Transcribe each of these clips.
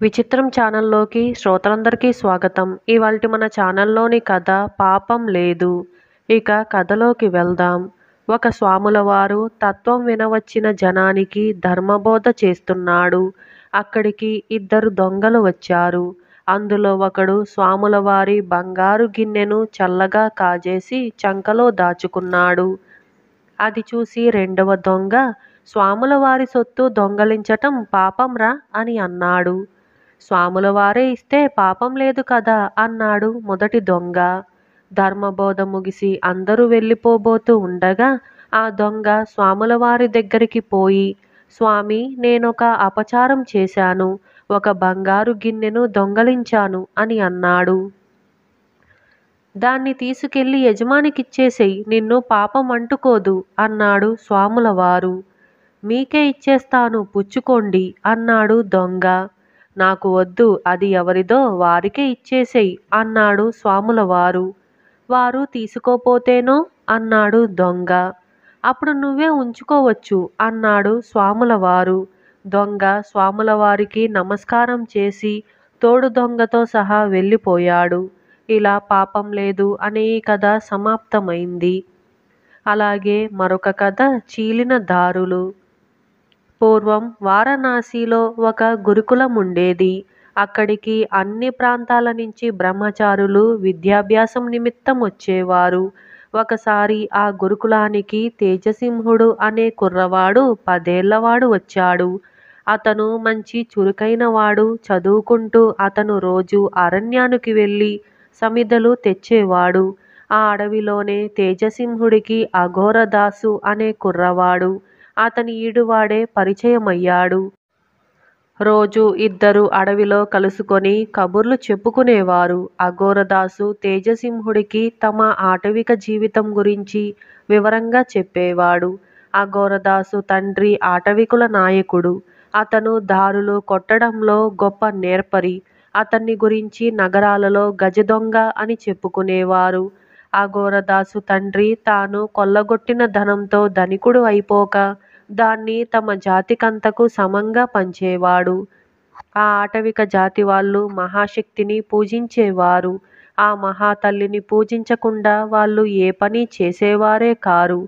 విచిత్రం ఛానల్లోకి శ్రోతలందరికీ స్వాగతం. ఇవాల్టి మన ఛానల్లోని కథ పాపం లేదు. ఇక కథలోకి వెళ్దాం. ఒక స్వాములవారు తత్వం వినవచ్చిన జనానికి ధర్మబోధ చేస్తున్నాడు. అక్కడికి ఇద్దరు దొంగలు వచ్చారు. అందులో ఒకడు స్వాములవారి బంగారు గిన్నెను చల్లగా కాజేసి చంకలో దాచుకున్నాడు. అది చూసి రెండవ దొంగ, స్వాములవారి సొత్తు దొంగలించటం పాపంరా అని అన్నాడు. స్వాములవారే ఇస్తే పాపం లేదు కదా అన్నాడు మొదటి దొంగ. ధర్మబోధ ముగిసి అందరూ వెళ్ళిపోబోతూ ఉండగా ఆ దొంగ స్వాములవారి దగ్గరికి పోయి, స్వామి, నేనొక అపచారం చేశాను, ఒక బంగారు గిన్నెను దొంగలించాను అని అన్నాడు. దాన్ని తీసుకెళ్లి యజమానికిచ్చేసేయ్, నిన్ను పాపం అంటుకోదు అన్నాడు స్వాములవారు. మీకే ఇచ్చేస్తాను, పుచ్చుకోండి అన్నాడు దొంగ. నాకు వద్దు, అది ఎవరిదో వారికే ఇచ్చేసేయ్ అన్నాడు స్వాములవారు. వారు తీసుకోపోతేనో అన్నాడు దొంగ. అప్పుడు నువ్వే ఉంచుకోవచ్చు అన్నాడు స్వాములవారు. దొంగ స్వాములవారికి నమస్కారం చేసి తోడు దొంగతో సహా వెళ్ళిపోయాడు. ఇలా పాపం లేదు అనే ఈ కథ సమాప్తమైంది. అలాగే మరొక కథ చీలిన దారులు. పూర్వం వారణాసిలో ఒక గురుకులం ఉండేది. అక్కడికి అన్ని ప్రాంతాల నుంచి బ్రహ్మచారులు విద్యాభ్యాసం నిమిత్తం వచ్చేవారు. ఒకసారి ఆ గురుకులానికి తేజసింహుడు అనే కుర్రవాడు 10 ఏళ్లవాడు వచ్చాడు. అతను మంచి చురుకైనవాడు. చదువుకుంటూ అతను రోజు అరణ్యానికి వెళ్ళి సమిధలు తెచ్చేవాడు. ఆ అడవిలోనే తేజసింహుడికి అఘోరదాసు అనే కుర్రవాడు, అతని ఈడువాడే పరిచయమయ్యాడు. రోజు ఇద్దరు అడవిలో కలుసుకొని కబుర్లు చెప్పుకునేవారు. అఘోరదాసు తేజసింహుడికి తమ ఆటవిక జీవితం గురించి వివరంగా చెప్పేవాడు. అఘోరదాసు తండ్రి ఆటవికుల నాయకుడు. అతను దారులు కొట్టడంలో గొప్ప నేర్పరి. అతన్ని గురించి నగరాలలో గజదొంగ అని చెప్పుకునేవారు. అఘోరదాసు తండ్రి తాను కొల్లగొట్టిన ధనంతో ధనికుడు అయిపోక దాన్ని తమ జాతికంతకు సమంగా పంచేవాడు. ఆ ఆటవిక జాతి వాళ్ళు మహాశక్తిని పూజించేవారు. ఆ మహాతల్లిని పూజించకుండా వాళ్ళు ఏ పని చేసేవారే కారు.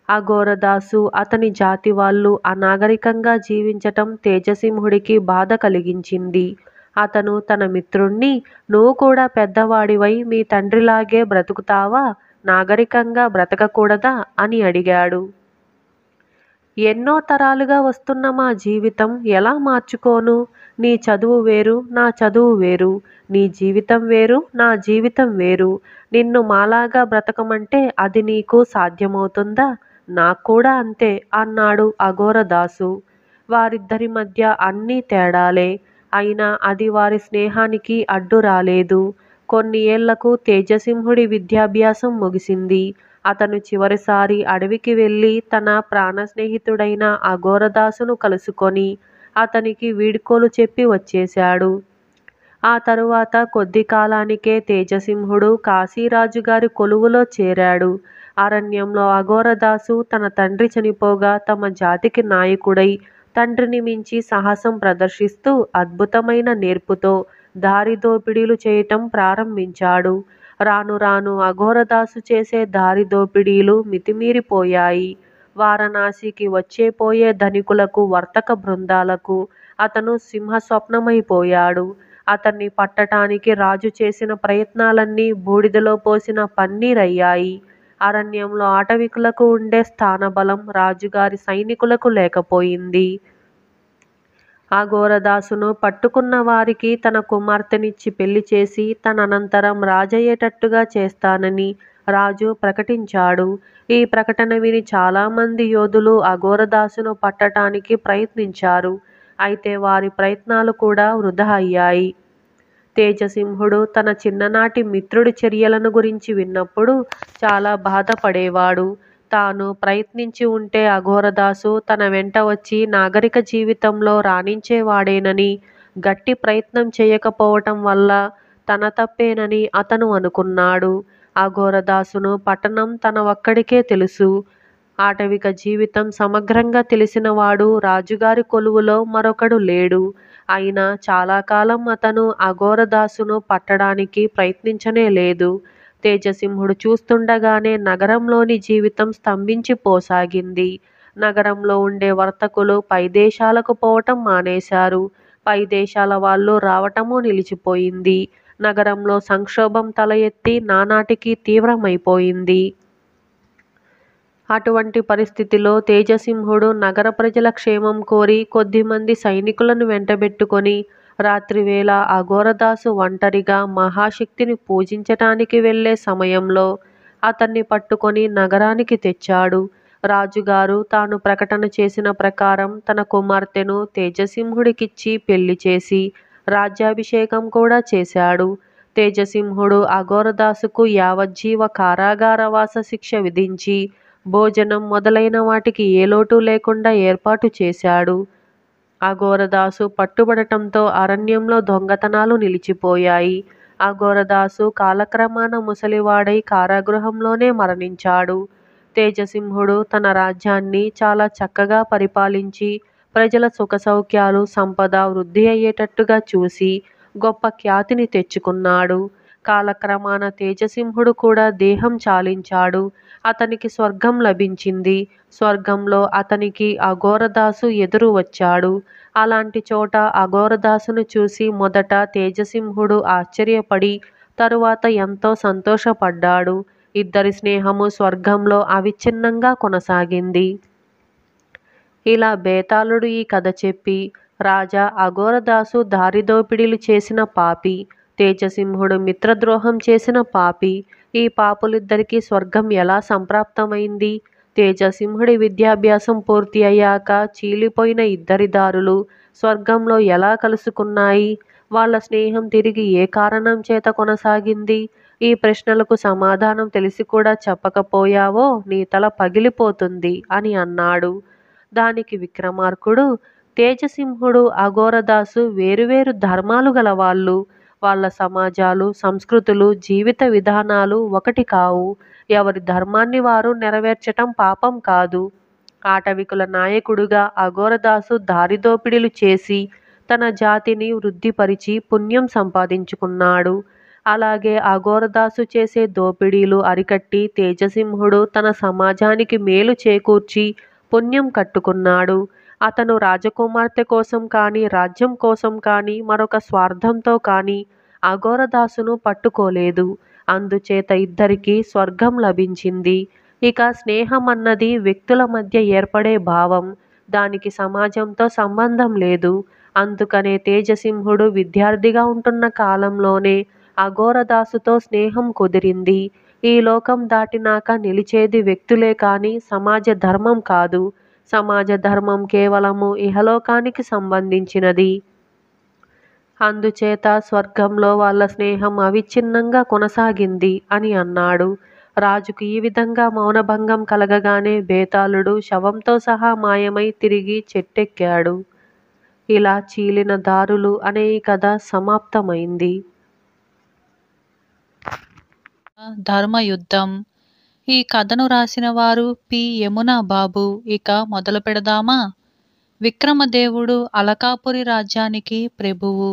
అఘోరదాసు అతని జాతి వాళ్ళు అనాగరికంగా జీవించటం తేజసింహుడికి బాధ కలిగించింది. అతను తన మిత్రుణ్ణి, నువ్వు కూడా పెద్దవాడివై మీ తండ్రిలాగే బ్రతుకుతావా, నాగరికంగా బ్రతకకూడదా అని అడిగాడు. ఎన్నో తరాలుగా వస్తున్న మా జీవితం ఎలా మార్చుకోను? నీ చదువు వేరు, నా చదువు వేరు. నీ జీవితం వేరు, నా జీవితం వేరు. నిన్ను మాలాగా బ్రతకమంటే అది నీకు సాధ్యమవుతుందా? నాకు కూడా అంతే అన్నాడు అఘోరదాసు. వారిద్దరి మధ్య అన్నీ తేడాలే. అయినా అది వారి స్నేహానికి అడ్డు రాలేదు. కొన్ని ఏళ్లకు తేజసింహుడి విద్యాభ్యాసం ముగిసింది. అతను చివరిసారి అడవికి వెళ్ళి తన ప్రాణ స్నేహితుడైన అఘోరదాసును కలుసుకొని అతనికి వీడ్కోలు చెప్పి వచ్చేశాడు. ఆ తరువాత కొద్ది కాలానికే తేజసింహుడు కాశీరాజుగారి కొలువులో చేరాడు. అరణ్యంలో అఘోరదాసు తన తండ్రి చనిపోగా తమ జాతికి నాయకుడై తండ్రిని మించి సాహసం ప్రదర్శిస్తూ అద్భుతమైన నేర్పుతో దారిదోపిడీలు చేయటం ప్రారంభించాడు. రాను రాను అఘోరదాసు చేసే దారిదోపిడీలు మితిమీరిపోయాయి. వారణాసికి వచ్చేపోయే ధనికులకు, వర్తక బృందాలకు అతను సింహస్వప్నమైపోయాడు. అతన్ని పట్టటానికి రాజు చేసిన ప్రయత్నాలన్నీ బూడిదలో పోసిన పన్నీరయ్యాయి. అరణ్యంలో ఆటవికులకు ఉండే స్థానబలం రాజుగారి సైనికులకు లేకపోయింది. అఘోరదాసును పట్టుకున్న వారికి తన కుమార్తెనిచ్చి పెళ్లి చేసి తన అనంతరం రాజయ్యేటట్టుగా చేస్తానని రాజు ప్రకటించాడు. ఈ ప్రకటన విని చాలామంది యోధులు అఘోరదాసును పట్టటానికి ప్రయత్నించారు. అయితే వారి ప్రయత్నాలు కూడా వృధా అయ్యాయి. తేజసింహుడు తన చిన్ననాటి మిత్రుడి చర్యలను గురించి విన్నప్పుడు చాలా బాధపడేవాడు. తాను ప్రయత్నించి ఉంటే అఘోరదాసు తన వెంట వచ్చి నాగరిక జీవితంలో రాణించేవాడేనని, గట్టి ప్రయత్నం చేయకపోవటం వల్ల తన తప్పేనని అతను అనుకున్నాడు. అఘోరదాసును పట్టణం తన ఒక్కడికే తెలుసు. ఆటవిక జీవితం సమగ్రంగా తెలిసినవాడు రాజుగారి కొలువులో మరొకడు లేడు. అయినా చాలా కాలం అతను అఘోరదాసును పట్టడానికి ప్రయత్నించనే లేదు. తేజసింహుడు చూస్తుండగానే నగరంలోని జీవితం స్తంభించిపోసాగింది. నగరంలో ఉండే వర్తకులు పై దేశాలకు పోవటం మానేశారు. పై దేశాల వాళ్ళు రావటమూ నిలిచిపోయింది. నగరంలో సంక్షోభం తల ఎత్తి నానాటికి తీవ్రమైపోయింది. అటువంటి పరిస్థితిలో తేజసింహుడు నగర ప్రజల క్షేమం కోరి కొద్దిమంది సైనికులను వెంటబెట్టుకొని రాత్రివేళ అఘోరదాసు ఒంటరిగా మహాశక్తిని పూజించటానికి వెళ్ళే సమయంలో అతన్ని పట్టుకొని నగరానికి తెచ్చాడు. రాజుగారు తాను ప్రకటన చేసిన ప్రకారం తన కుమార్తెను తేజసింహుడికిచ్చి పెళ్లి చేసి రాజ్యాభిషేకం కూడా చేశాడు. తేజసింహుడు అఘోరదాసుకు యావజ్జీవ కారాగారవాస శిక్ష విధించి భోజనం మొదలైన వాటికి ఏ లోటు లేకుండా ఏర్పాటు చేశాడు. అఘోరదాసు పట్టుబడటంతో అరణ్యంలో దొంగతనాలు నిలిచిపోయాయి. అఘోరదాసు కాలక్రమాన ముసలివాడై కారాగృహంలోనే మరణించాడు. తేజసింహుడు తన రాజ్యాన్ని చాలా చక్కగా పరిపాలించి ప్రజల సుఖసౌఖ్యాలు సంపద వృద్ధి అయ్యేటట్టుగా చూసి గొప్ప ఖ్యాతిని తెచ్చుకున్నాడు. కాలక్రమాన తేజసింహుడు కూడా దేహం చాలించాడు. అతనికి స్వర్గం లభించింది. స్వర్గంలో అతనికి అఘోరదాసు ఎదురు వచ్చాడు. అలాంటి చోట అఘోరదాసును చూసి మొదట తేజసింహుడు ఆశ్చర్యపడి తరువాత ఎంతో సంతోషపడ్డాడు. ఇద్దరి స్నేహము స్వర్గంలో అవిచ్ఛిన్నంగా కొనసాగింది. ఇలా బేతాళుడు ఈ కథ చెప్పి, రాజా, అఘోరదాసు దారిదోపిడీలు చేసిన పాపి, తేజసింహుడు మిత్రద్రోహం చేసిన పాపి, ఈ పాపులిద్దరికీ స్వర్గం ఎలా సంప్రాప్తమైంది? తేజసింహుడి విద్యాభ్యాసం పూర్తి అయ్యాక చీలిపోయిన ఇద్దరి దారులు స్వర్గంలో ఎలా కలుసుకున్నాయి? వాళ్ళ స్నేహం తిరిగి ఏ కారణం చేత కొనసాగింది? ఈ ప్రశ్నలకు సమాధానం తెలిసి కూడా చెప్పకపోయావో నీ తల పగిలిపోతుంది అని అన్నాడు. దానికి విక్రమార్కుడు, తేజసింహుడు అఘోరదాసు వేరువేరు ధర్మాలు గలవాళ్ళు. వాళ్ళ సమాజాలు, సంస్కృతులు, జీవిత విధానాలు ఒకటి కావు. ఎవరి ధర్మాన్ని వారు నెరవేర్చటం పాపం కాదు. ఆటవికుల నాయకుడుగా అఘోరదాసు దారిదోపిడీలు చేసి తన జాతిని వృద్ధిపరిచి పుణ్యం సంపాదించుకున్నాడు. అలాగే అఘోరదాసు చేసే దోపిడీలు అరికట్టి తేజసింహుడు తన సమాజానికి మేలు చేకూర్చి పుణ్యం కట్టుకున్నాడు. అతను రాజకుమార్తె కోసం కానీ రాజ్యం కోసం కానీ మరొక స్వార్థంతో కానీ అఘోరదాసును పట్టుకోలేదు. అందుచేత ఇద్దరికీ స్వర్గం లభించింది. ఇక స్నేహం అన్నది వ్యక్తుల మధ్య ఏర్పడే భావం. దానికి సమాజంతో సంబంధం లేదు. అందుకనే తేజసింహుడు విద్యార్థిగా ఉంటున్న కాలంలోనే అఘోరదాసుతో స్నేహం కుదిరింది. ఈ లోకం దాటినాక నిలిచేది వ్యక్తులే కానీ సమాజ ధర్మం కాదు. సమాజ ధర్మం కేవలము ఇహలోకానికి సంబంధించినది. అందుచేత స్వర్గంలో వాళ్ళ స్నేహం అవిచ్ఛిన్నంగా కొనసాగింది అని అన్నాడు. రాజుకు ఈ విధంగా మౌనభంగం కలగగానే బేతాళుడు శవంతో సహా మాయమై తిరిగి చెట్టెక్కాడు. ఇలా చీలిన దారులు అనే ఈ కథ సమాప్తమైంది. ధర్మయుద్ధం. ఈ కథను రాసిన వారు పి. యమునా బాబు. ఇక మొదలు పెడదామా? విక్రమదేవుడు అలకాపురి రాజ్యానికి ప్రభువు.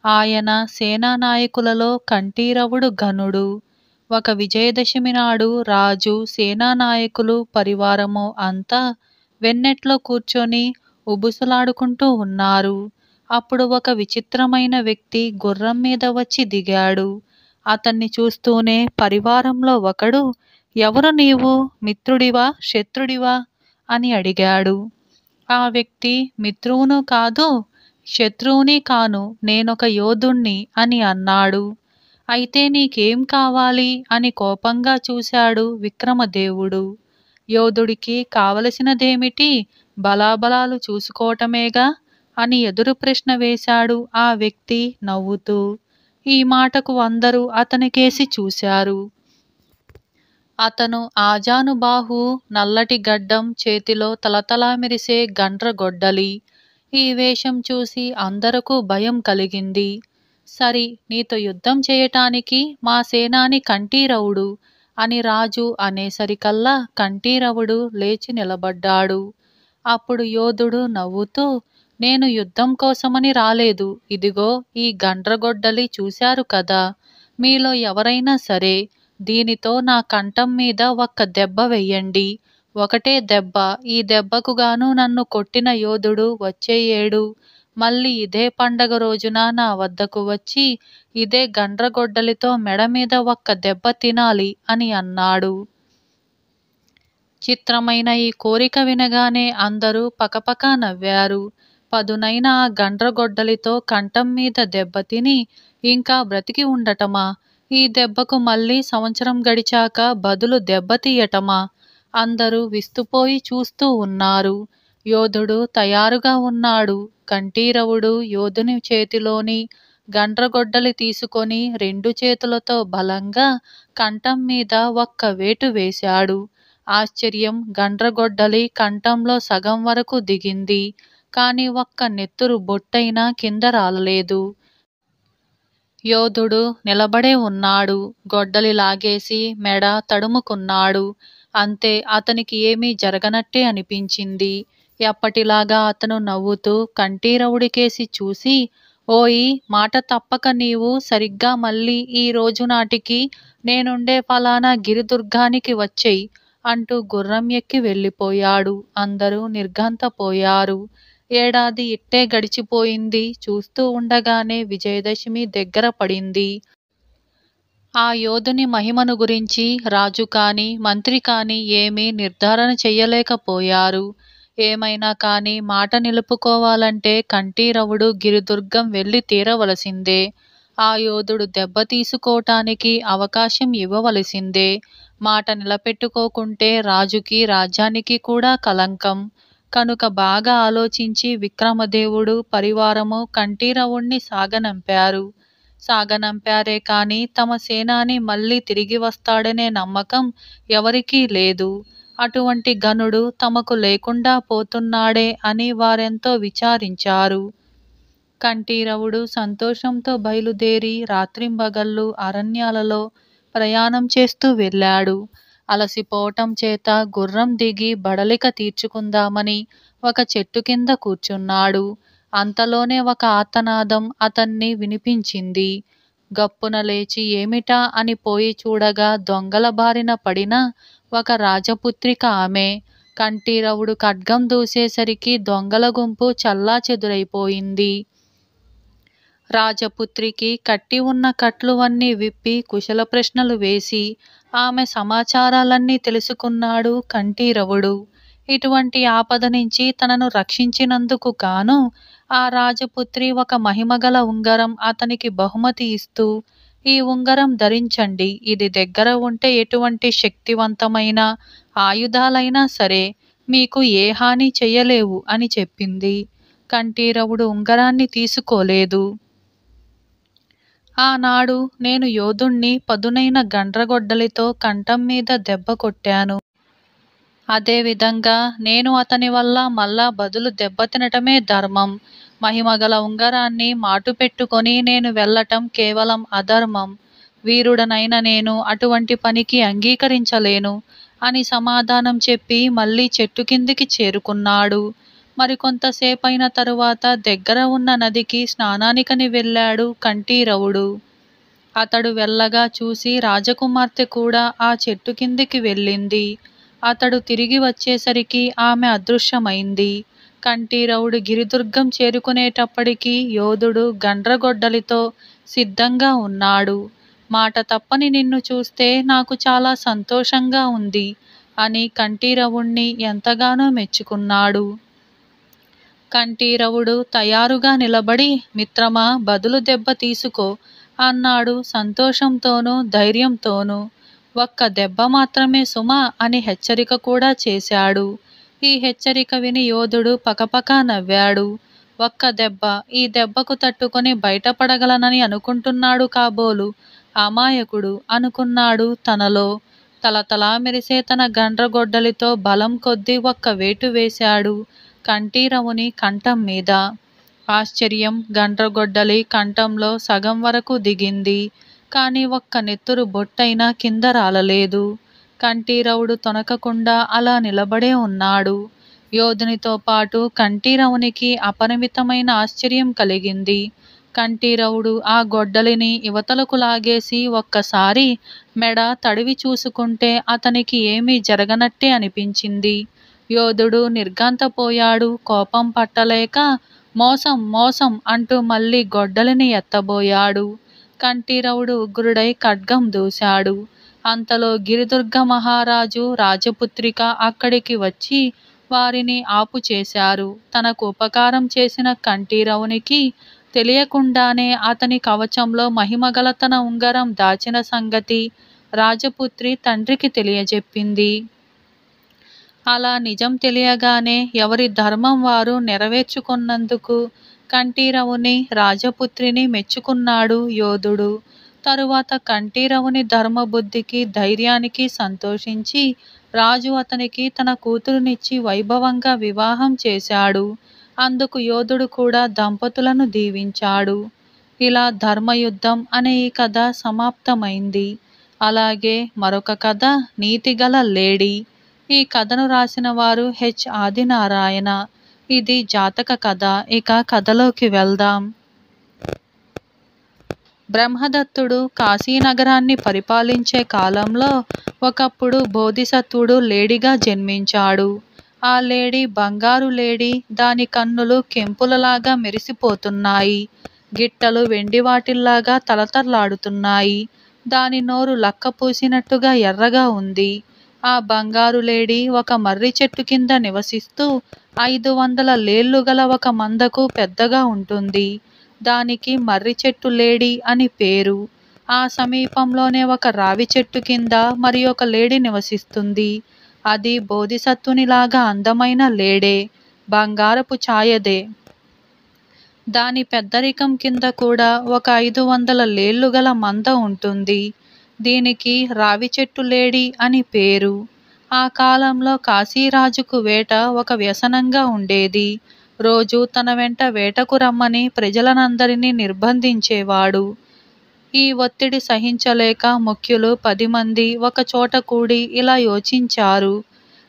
ఆయన సేనానాయకులలో కంఠీరవుడు ఘనుడు. ఒక విజయదశమి నాడు రాజు, సేనానాయకులు, పరివారము అంతా వెన్నెట్లో కూర్చొని ఉబుసులాడుకుంటూ ఉన్నారు. అప్పుడు ఒక విచిత్రమైన వ్యక్తి గుర్రం మీద వచ్చి దిగాడు. అతన్ని చూస్తూనే పరివారంలో ఒకడు, ఎవరు నీవు? మిత్రుడివా శత్రుడివా అని అడిగాడు. ఆ వ్యక్తి, మిత్రువును కాదు శత్రువుని కాను, నేనొక యోధుణ్ణి అని అన్నాడు. అయితే నీకేం కావాలి అని కోపంగా చూశాడు విక్రమదేవుడు. యోధుడికి కావలసినదేమిటి? బలాబలాలు చూసుకోవటమేగా అని ఎదురు ప్రశ్న వేశాడు ఆ వ్యక్తి నవ్వుతూ. ఈ మాటకు అందరూ అతనికేసి చూశారు. అతను ఆజానుబాహు, నల్లటి గడ్డం, చేతిలో తలతలా మెరిసే గండ్రగొడ్డలి. ఈ వేషం చూసి అందరకు భయం కలిగింది. సరి, నీతో యుద్ధం చేయటానికి మా సేనాని కంఠీరవుడు అని రాజు అనేసరికల్లా కంఠీరవుడు లేచి నిలబడ్డాడు. అప్పుడు యోధుడు నవ్వుతూ, నేను యుద్ధం కోసమని రాలేదు. ఇదిగో ఈ గండ్రగొడ్డలి చూశారు కదా. మీలో ఎవరైనా సరే దీనితో నా కంఠం మీద ఒక్క దెబ్బ వెయ్యండి. ఒకటే దెబ్బ. ఈ దెబ్బకు గాను నన్ను కొట్టిన యోధుడు వచ్చే ఏడు మళ్ళీ ఇదే పండగ రోజున నా వద్దకు వచ్చి ఇదే గండ్రగొడ్డలితో మెడ మీద ఒక్క దెబ్బ తినాలి అని అన్నాడు. చిత్రమైన ఈ కోరిక వినగానే అందరూ పకపకా నవ్వారు. పదునైన ఆ గండ్రగొడ్డలితో కంఠం మీద దెబ్బతిని ఇంకా బ్రతికి ఉండటమా? ఈ దెబ్బకు మళ్ళీ సంవత్సరం గడిచాక బదులు దెబ్బతీయటమా? అందరూ విస్తుపోయి చూస్తూ ఉన్నారు. యోధుడు తయారుగా ఉన్నాడు. కంఠీరవుడు యోధుని చేతిలోని గండ్రగొడ్డలి తీసుకొని 2 చేతులతో బలంగా కంఠం మీద ఒక్క వేటు వేశాడు. ఆశ్చర్యం! గండ్రగొడ్డలి కంఠంలో సగం వరకు దిగింది. కాని ఒక్క నెత్తురు బొట్టైనా కింద రాలలేదు. యోధుడు నిలబడే ఉన్నాడు. గొడ్డలి లాగేసి మెడ తడుముకున్నాడు. అంతే, అతనికి ఏమీ జరగనట్టే అనిపించింది. ఎప్పటిలాగా అతను నవ్వుతూ కంఠీరవుడికేసి చూసి, ఓయి, మాట తప్పక నీవు సరిగ్గా మళ్ళీ ఈ రోజు నాటికి నేనుండే ఫలానా గిరిదుర్గానికి వచ్చెయ్ అంటూ గుర్రం ఎక్కి వెళ్ళిపోయాడు. అందరూ నిర్ఘాంతపోయారు. ఏడాది ఇట్టే గడిచిపోయింది. చూస్తూ ఉండగానే విజయదశమి దగ్గర పడింది. ఆ యోధుని మహిమను గురించి రాజు కాని మంత్రి కాని ఏమీ నిర్ధారణ చెయ్యలేకపోయారు. ఏమైనా కాని మాట నిలుపుకోవాలంటే కంఠీరవుడు గిరిదుర్గం వెళ్ళి తీరవలసిందే. ఆ యోధుడు దెబ్బ తీసుకోటానికి అవకాశం ఇవ్వవలసిందే. మాట నిలబెట్టుకోకుంటే రాజుకి రాజ్యానికి కూడా కలంకం. కనుక బాగా ఆలోచించి విక్రమదేవుడు పరివారము కంఠీరవుణ్ణి సాగనంపారే కాని తమ సేనాని మళ్ళీ తిరిగి వస్తాడనే నమ్మకం ఎవరికీ లేదు. అటువంటి గనుడు తమకు లేకుండా పోతున్నాడే అని వారెంతో విచారించారు. కంఠీరవుడు సంతోషంతో బయలుదేరి రాత్రింబగళ్ళు అరణ్యాలలో ప్రయాణం చేస్తూ వెళ్ళాడు. అలసిపోవటం చేత గుర్రం దిగి బడలిక తీర్చుకుందామని ఒక చెట్టు కింద కూర్చున్నాడు. అంతలోనే ఒక ఆర్తనాదం అతన్ని వినిపించింది. గప్పున లేచి ఏమిటా అని పోయి చూడగా దొంగల బారిన పడిన ఒక రాజపుత్రిక ఆమె. కంఠీరవుడు ఖడ్గం దూసేసరికి దొంగల గుంపు చల్లాచెదురైపోయింది. రాజపుత్రికి కట్టి ఉన్న కట్లువన్నీ విప్పి కుశల ప్రశ్నలు వేసి ఆమె సమాచారాలన్నీ తెలుసుకున్నాడు కంఠీరవుడు. ఇటువంటి ఆపద నుంచి తనను రక్షించినందుకు గాను ఆ రాజపుత్రి ఒక మహిమగల ఉంగరం అతనికి బహుమతి ఇస్తూ, ఈ ఉంగరం ధరించండి. ఇది దగ్గర ఉంటే ఎటువంటి శక్తివంతమైన ఆయుధాలైనా సరే మీకు ఏ హాని చెయ్యలేవు అని చెప్పింది. కంఠీరవుడు ఉంగరాన్ని తీసుకోలేదు. ఆనాడు నేను యోధుణ్ణి పదునైన గండ్రగొడ్డలితో కంఠం మీద దెబ్బ కొట్టాను. అదేవిధంగా నేను అతని వల్ల మళ్ళా బదులు దెబ్బతినటమే ధర్మం. మహిమగల ఉంగరాన్ని మాటు పెట్టుకొని నేను వెళ్ళటం కేవలం అధర్మం. వీరుడనైన నేను అటువంటి పనికి అంగీకరించలేను అని సమాధానం చెప్పి మళ్ళీ చెట్టు కిందికి చేరుకున్నాడు. మరికొంతసేపైన తరువాత దగ్గర ఉన్న నదికి స్నానానికని వెళ్ళాడు కంఠీరవుడు. అతడు వెళ్ళగా చూసి రాజకుమార్తె కూడా ఆ చెట్టు కిందికి వెళ్ళింది. అతడు తిరిగి వచ్చేసరికి ఆమె అదృశ్యమైంది. కంఠీరవుడు గిరిదుర్గం చేరుకునేటప్పటికి యోధుడు గండ్రగొడ్డలితో సిద్ధంగా ఉన్నాడు. మాట తప్పని నిన్ను చూస్తే నాకు చాలా సంతోషంగా ఉంది అని కంఠీరవుణ్ణి ఎంతగానో మెచ్చుకున్నాడు. కంఠీరవుడు తయారుగా నిలబడి, మిత్రమా, బదులు దెబ్బ తీసుకో అన్నాడు సంతోషంతోనూ ధైర్యంతోనూ. ఒక్క దెబ్బ మాత్రమే సుమా అని హెచ్చరిక కూడా చేశాడు. ఈ హెచ్చరిక విని యోధుడు పకపకా నవ్వాడు. ఒక్క దెబ్బ, ఈ దెబ్బకు తట్టుకొని బయటపడగలనని అనుకుంటున్నాడు కాబోలు అమాయకుడు అనుకున్నాడు తనలో. తలతలా మెరిసే తన గండ్రగొడ్డలితో బలం కొద్దీ ఒక్క వేటు వేశాడు కంఠీరవుని కంఠం మీద. ఆశ్చర్యం! గండ్రగొడ్డలి కంఠంలో సగం వరకు దిగింది. కాని ఒక్క నెత్తురు బొట్టైనా కింద రాలలేదు. కంఠీరవుడు తొణకకుండా అలా నిలబడే ఉన్నాడు. యోధునితో పాటు కంఠీరవునికి అపరిమితమైన ఆశ్చర్యం కలిగింది. కంఠీరవుడు ఆ గొడ్డలిని యువతలకు లాగేసి ఒక్కసారి మెడ తడివి చూసుకుంటే అతనికి ఏమీ జరగనట్టే అనిపించింది. యోధుడు నిర్ఘాంతపోయాడు. కోపం పట్టలేక మోసం మోసం అంటూ మళ్ళీ గొడ్డలిని ఎత్తబోయాడు. కంఠీరవుడు ఉగ్రుడై ఖడ్గం దూశాడు. అంతలో గిరిదుర్గ మహారాజు రాజపుత్రిక అక్కడికి వచ్చి వారిని ఆపు చేశారు. తనకు ఉపకారం చేసిన కంఠీరవునికి తెలియకుండానే అతని కవచంలో మహిమగల తన ఉంగరం దాచిన సంగతి రాజపుత్రి తండ్రికి తెలియజెప్పింది. అలా నిజం తెలియగానే ఎవరి ధర్మం వారు నెరవేర్చుకున్నందుకు కంఠీరవుని రాజపుత్రిని మెచ్చుకున్నాడు యోధుడు. తరువాత కంఠీరవుని ధర్మబుద్ధికి ధైర్యానికి సంతోషించి రాజు అతనికి తన కూతురునిచ్చి వైభవంగా వివాహం చేశాడు. అందుకు యోధుడు కూడా దంపతులను దీవించాడు. ఇలా ధర్మయుద్ధం అనే ఈ కథ సమాప్తమైంది. అలాగే మరొక కథ నీతిగల లేడీ. ఈ కథను రాసిన వారు హెచ్ ఆదినారాయణ. ఇది జాతక కథ. ఇక కథలోకి వెళ్దాం. బ్రహ్మదత్తుడు కాశీనగరాన్ని పరిపాలించే కాలంలో ఒకప్పుడు బోధిసత్వుడు లేడీగా జన్మించాడు. ఆ లేడీ బంగారు లేడీ. దాని కన్నులు కెంపులలాగా మెరిసిపోతున్నాయి. గిట్టలు వెండివాటిల్లాగా తలతల్లాడుతున్నాయి. దాని నోరు లక్క పూసినట్టుగా ఎర్రగా ఉంది. ఆ బంగారు లేడీ ఒక మర్రి చెట్టు కింద నివసిస్తూ 500 లేళ్లు గల ఒక మందకు పెద్దగా ఉంటుంది. దానికి మర్రి చెట్టు లేడీ అని పేరు. ఆ సమీపంలోనే ఒక రావి చెట్టు కింద మరి ఒక లేడీ నివసిస్తుంది. అది బోధిసత్వునిలాగా అందమైన లేడే, బంగారపు ఛాయదే. దాని పెద్దరికం కింద కూడా ఒక 500 లేళ్లు గల మంద ఉంటుంది. దీనికి రావి చెట్టు లేడీ అని పేరు. ఆ కాలంలో కాశీరాజుకు వేట ఒక వ్యసనంగా ఉండేది. రోజు తన వెంట వేటకు రమ్మని ప్రజలనందరినీ నిర్బంధించేవాడు. ఈ ఒత్తిడి సహించలేక ముఖ్యులు 10 మంది ఒక చోట కూడి ఇలా యోచించారు.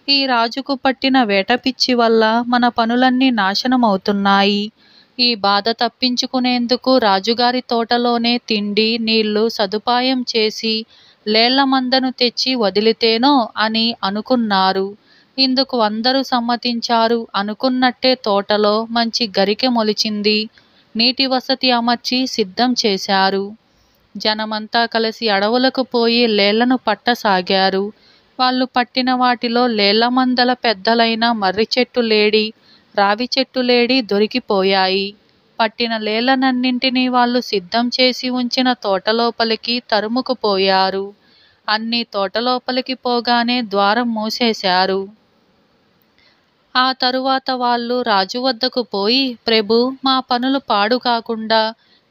ఈ రాజుకు పట్టిన వేట పిచ్చి వల్ల మన పనులన్నీ నాశనమవుతున్నాయి. ఈ బాధ తప్పించుకునేందుకు రాజుగారి తోటలోనే తిండి నీళ్లు సదుపాయం చేసి లేళ్ల మందను తెచ్చి వదిలితేనో అని అనుకున్నారు. ఇందుకు అందరూ సమ్మతించారు. అనుకున్నట్టే తోటలో మంచి గరికె మొలిచింది. నీటి వసతి అమర్చి సిద్ధం చేశారు. జనమంతా కలిసి అడవులకు పోయి లేళ్లను పట్టసాగారు. వాళ్ళు పట్టిన వాటిలో లేళ్ల మందల పెద్దలైన మర్రి చెట్టు లేడీ, రావి చెట్టు లేడీ దొరికిపోయాయి. పట్టిన లేళ్లనన్నింటినీ వాళ్ళు సిద్ధం చేసి ఉంచిన తోటలోపలికి తరుముకుపోయారు. అన్నీ తోటలోపలికి పోగానే ద్వారం మూసేశారు. ఆ తరువాత వాళ్ళు రాజు వద్దకు పోయి, ప్రభు, మా పనులు పాడు కాకుండా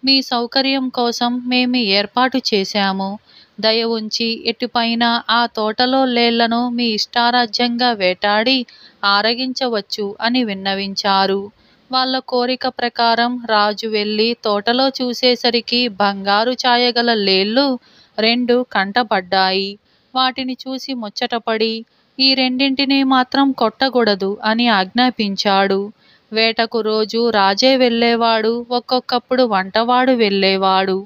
మీ సౌకర్యం కోసం మేము ఏర్పాటు చేశాము. దయ ఉంచి ఎటుపైన ఆ తోటలో లేళ్లను మీ ఇష్టారాజ్యంగా వేటాడి ఆరగించవచ్చు అని విన్నవించారు. వాళ్ళ కోరిక ప్రకారం రాజు వెళ్ళి తోటలో చూసేసరికి బంగారు ఛాయగల లేళ్లు 2 కంటపడ్డాయి. వాటిని చూసి ముచ్చటపడి ఈ రెండింటినీ మాత్రం కొట్టకూడదు అని ఆజ్ఞాపించాడు. వేటకు రోజు రాజే వెళ్ళేవాడు. ఒక్కొక్కప్పుడు వంటవాడు వెళ్ళేవాడు.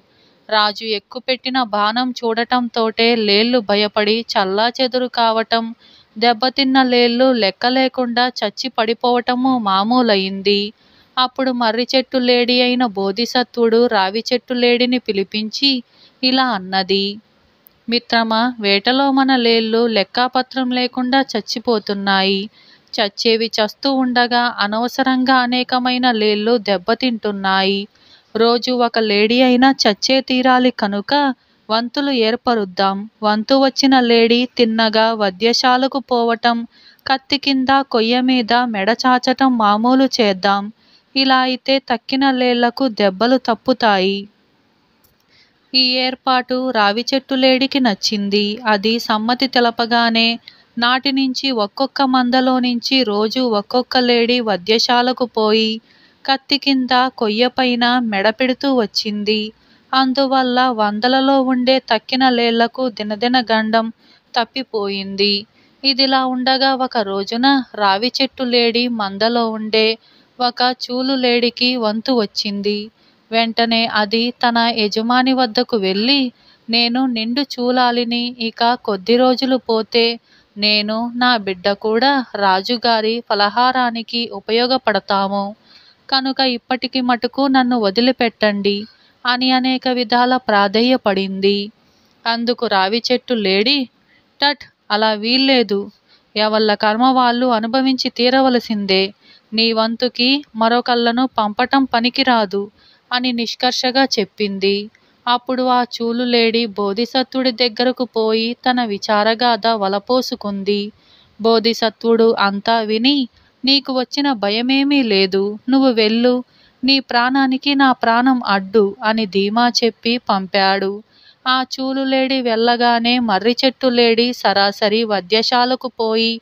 రాజు ఎక్కుపెట్టిన బాణం చూడటంతోటే లేళ్లు భయపడి చల్లాచెదురు కావటం, దెబ్బతిన్న లేళ్లు లెక్క లేకుండా చచ్చి పడిపోవటము మామూలయింది. అప్పుడు మర్రి చెట్టు లేడీ అయిన బోధిసత్వుడు రావి చెట్టు లేడీని పిలిపించి ఇలా అన్నది. మిత్రమా, వేటలో మన లేళ్లు లెక్కాపత్రం లేకుండా చచ్చిపోతున్నాయి. చచ్చేవి చస్తూ ఉండగా అనవసరంగా అనేకమైన లేళ్లు దెబ్బతింటున్నాయి. రోజు ఒక లేడీ అయినా చచ్చే తీరాలి కనుక వంతులు ఏర్పరుద్దాం. వంతు వచ్చిన లేడీ తిన్నగా వద్యశాలకు పోవటం, కత్తి కింద కొయ్య మీద మెడ చాచటం మామూలు చేద్దాం. ఇలా అయితే తక్కిన లేళ్లకు దెబ్బలు తప్పుతాయి. ఈ ఏర్పాటు రావి చెట్టు లేడీకి నచ్చింది. అది సమ్మతి తెలపగానే నాటి నుంచి ఒక్కొక్క మందలో నుంచి రోజు ఒక్కొక్క లేడీ వద్యశాలకు పోయి కత్తి కింద కొయ్యపైన మెడపెడుతూ వచ్చింది. అందువల్ల వందలలో ఉండే తక్కిన లేళ్లకు దినదిన గండం తప్పిపోయింది. ఇదిలా ఉండగా ఒక రోజున రావి చెట్టు లేడి మందలో ఉండే ఒక చూలు లేడికి వంతు వచ్చింది. వెంటనే అది తన యజమాని వద్దకు వెళ్ళి, నేను నిండు చూలాలిని, ఇక కొద్ది రోజులు పోతే నేను నా బిడ్డ కూడా రాజుగారి ఫలహారానికి ఉపయోగపడతాము. కనుక ఇప్పటికి మటుకు నన్ను వదిలిపెట్టండి అని అనేక విధాల ప్రాధేయపడింది. అందుకు రావి చెట్టు లేడి, టట్, అలా వీల్లేదు. ఎవళ్ళ కర్మ వాళ్ళు అనుభవించి తీరవలసిందే. నీ వంతుకి మరొకళ్ళను పంపటం పనికిరాదు అని నిష్కర్షగా చెప్పింది. అప్పుడు ఆ చూలు లేడి బోధిసత్వుడి దగ్గరకు పోయి తన విచారగాథ వలపోసుకుంది. బోధిసత్వుడు అంతా విని, నీకు వచ్చిన భయమేమీ లేదు, నువ్వు వెళ్ళు, నీ ప్రాణానికి నా ప్రాణం అడ్డు అని ధీమా చెప్పి పంపాడు. ఆ చూలు లేడి వెళ్ళగానే మర్రి చెట్టు లేడి సరాసరి వధ్యశాలకు పోయి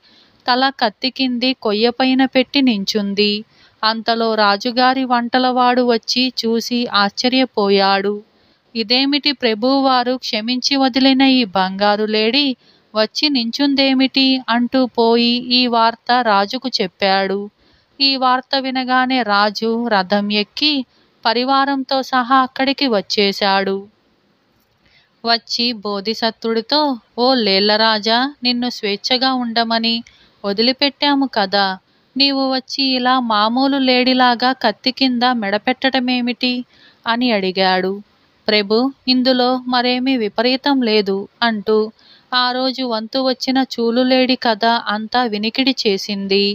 తల కత్తి కింది కొయ్యపైన పెట్టి నించుంది. అంతలో రాజుగారి వంటలవాడు వచ్చి చూసి ఆశ్చర్యపోయాడు. ఇదేమిటి ప్రభువువారు క్షమించి వదిలిన ఈ బంగారు లేడి వచ్చి నించుందేమిటి అంటూ పోయి ఈ వార్త రాజుకు చెప్పాడు. ఈ వార్త వినగానే రాజు రథం ఎక్కి పరివారంతో సహా అక్కడికి వచ్చేశాడు. వచ్చి బోధిసత్వుడితో, ఓ లేళ్లరాజా, నిన్ను స్వేచ్ఛగా ఉండమని వదిలిపెట్టాము కదా, నీవు వచ్చి ఇలా మామూలు లేడిలాగా కత్తి కింద మెడపెట్టడమేమిటి అని అడిగాడు. ప్రభు, ఇందులో మరేమీ విపరీతం లేదు అంటూ ఆ రోజు వంతు వచ్చిన చూలులేడి కథ అంతా వినికిడి చేసింది.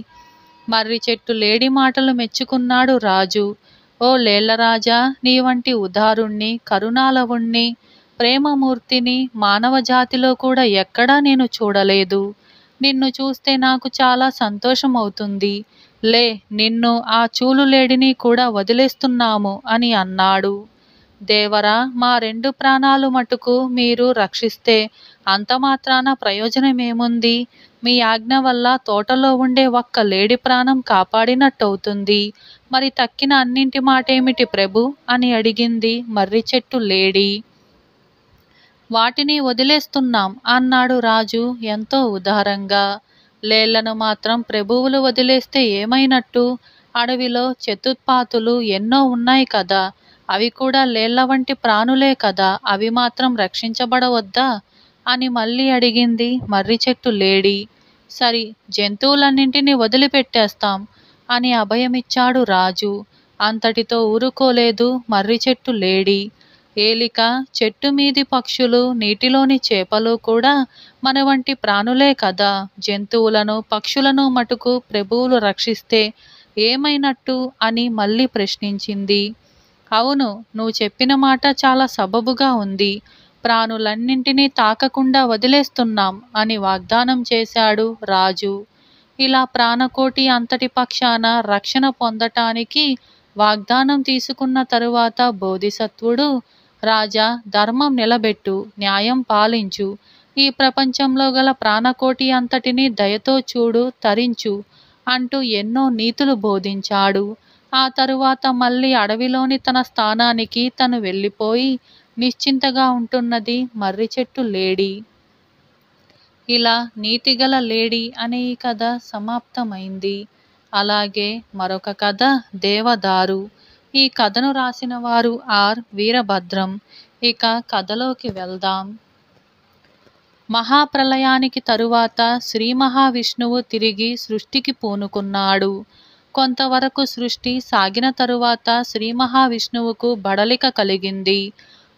మర్రి చెట్టు లేడి మాటలు మెచ్చుకున్నాడు రాజు. ఓ లేళ్లరాజా, నీ వంటి ఉదారుణ్ణి, కరుణాలవుణ్ణి, ప్రేమమూర్తిని మానవ జాతిలో కూడా ఎక్కడా నేను చూడలేదు. నిన్ను చూస్తే నాకు చాలా సంతోషమవుతుంది. లే, నిన్ను ఆ చూలులేడిని కూడా వదిలేస్తున్నాము అని అన్నాడు. దేవరా, మా 2 ప్రాణాలు మటుకు మీరు రక్షిస్తే అంత మాత్రాన ప్రయోజనమేముంది? మీ ఆజ్ఞ వల్ల తోటలో ఉండే ఒక్క లేడి ప్రాణం కాపాడినట్టవుతుంది. మరి తక్కిన అన్నింటి మాటేమిటి ప్రభు అని అడిగింది మర్రి చెట్టు లేడి. వాటిని వదిలేస్తున్నాం అన్నాడు రాజు ఎంతో ఉదారంగా. లేళ్లను మాత్రం ప్రభువులు వదిలేస్తే ఏమైనట్టు? అడవిలో చతుత్పాతులు ఎన్నో ఉన్నాయి కదా, అవి కూడా లేళ్ల వంటి ప్రాణులే కదా, అవి మాత్రం రక్షించబడవద్దా అని మళ్ళీ అడిగింది మర్రి చెట్టు లేడి. సరి, జంతువులన్నింటినీ వదిలిపెట్టేస్తాం అని అభయమిచ్చాడు రాజు. అంతటితో ఊరుకోలేదు మర్రి చెట్టు లేడి. ఏలిక, చెట్టు మీది పక్షులు, నీటిలోని చేపలు కూడా మన వంటి ప్రాణులే కదా, జంతువులను పక్షులను మటుకు ప్రభువులు రక్షిస్తే ఏమైనట్టు అని మళ్ళీ ప్రశ్నించింది. అవును, నువ్వు చెప్పిన మాట చాలా సబబుగా ఉంది, ప్రాణులన్నింటినీ తాకకుండా వదిలేస్తున్నాం అని వాగ్దానం చేశాడు రాజు. ఇలా ప్రాణకోటి అంతటి పక్షాన రక్షణ పొందటానికి వాగ్దానం తీసుకున్న తరువాత బోధిసత్వుడు, రాజా, ధర్మం నిలబెట్టు, న్యాయం పాలించు, ఈ ప్రపంచంలో గల ప్రాణకోటి అంతటిని దయతో చూడు, తరించు అంటూ ఎన్నో నీతులు బోధించాడు. ఆ తరువాత మళ్ళీ అడవిలోని తన స్థానానికి తను వెళ్ళిపోయి నిశ్చింతగా ఉంటున్నది మర్రి చెట్టు లేడి. ఇలా నీతిగల లేడి అనే ఈ కథ సమాప్తమైంది. అలాగే మరొక కథ దేవదారు. ఈ కథను రాసిన వారు ఆర్ వీరభద్రం. ఇక కథలోకి వెళ్దాం. మహాప్రళయానికి తరువాత శ్రీ మహావిష్ణువు తిరిగి సృష్టికి పూనుకున్నాడు. కొంతవరకు సృష్టి సాగిన తరువాత శ్రీ మహావిష్ణువుకు బడలిక కలిగింది.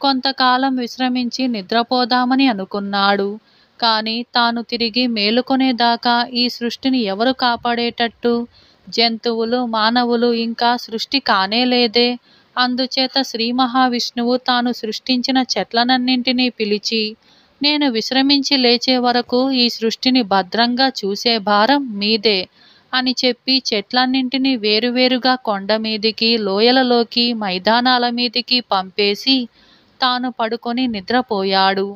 కొంతకాలం విశ్రమించి నిద్రపోదామని అనుకున్నాడు. కానీ తాను తిరిగి మేలుకొనేదాకా ఈ సృష్టిని ఎవరు కాపాడేటట్టు? జంతువులు, మానవులు ఇంకా సృష్టి కానేలేదే. అందుచేత శ్రీ మహావిష్ణువు తాను సృష్టించిన చెట్లనన్నింటినీ పిలిచి, నేను విశ్రమించి లేచే వరకు ఈ సృష్టిని భద్రంగా చూసే భారం మీదే అని చెప్పి చెట్లన్నింటినీ వేరువేరుగా కొండ మీదికి, లోయలలోకి, మైదానాల మీదికి పంపేసి తాను పడుకొని నిద్రపోయాడు.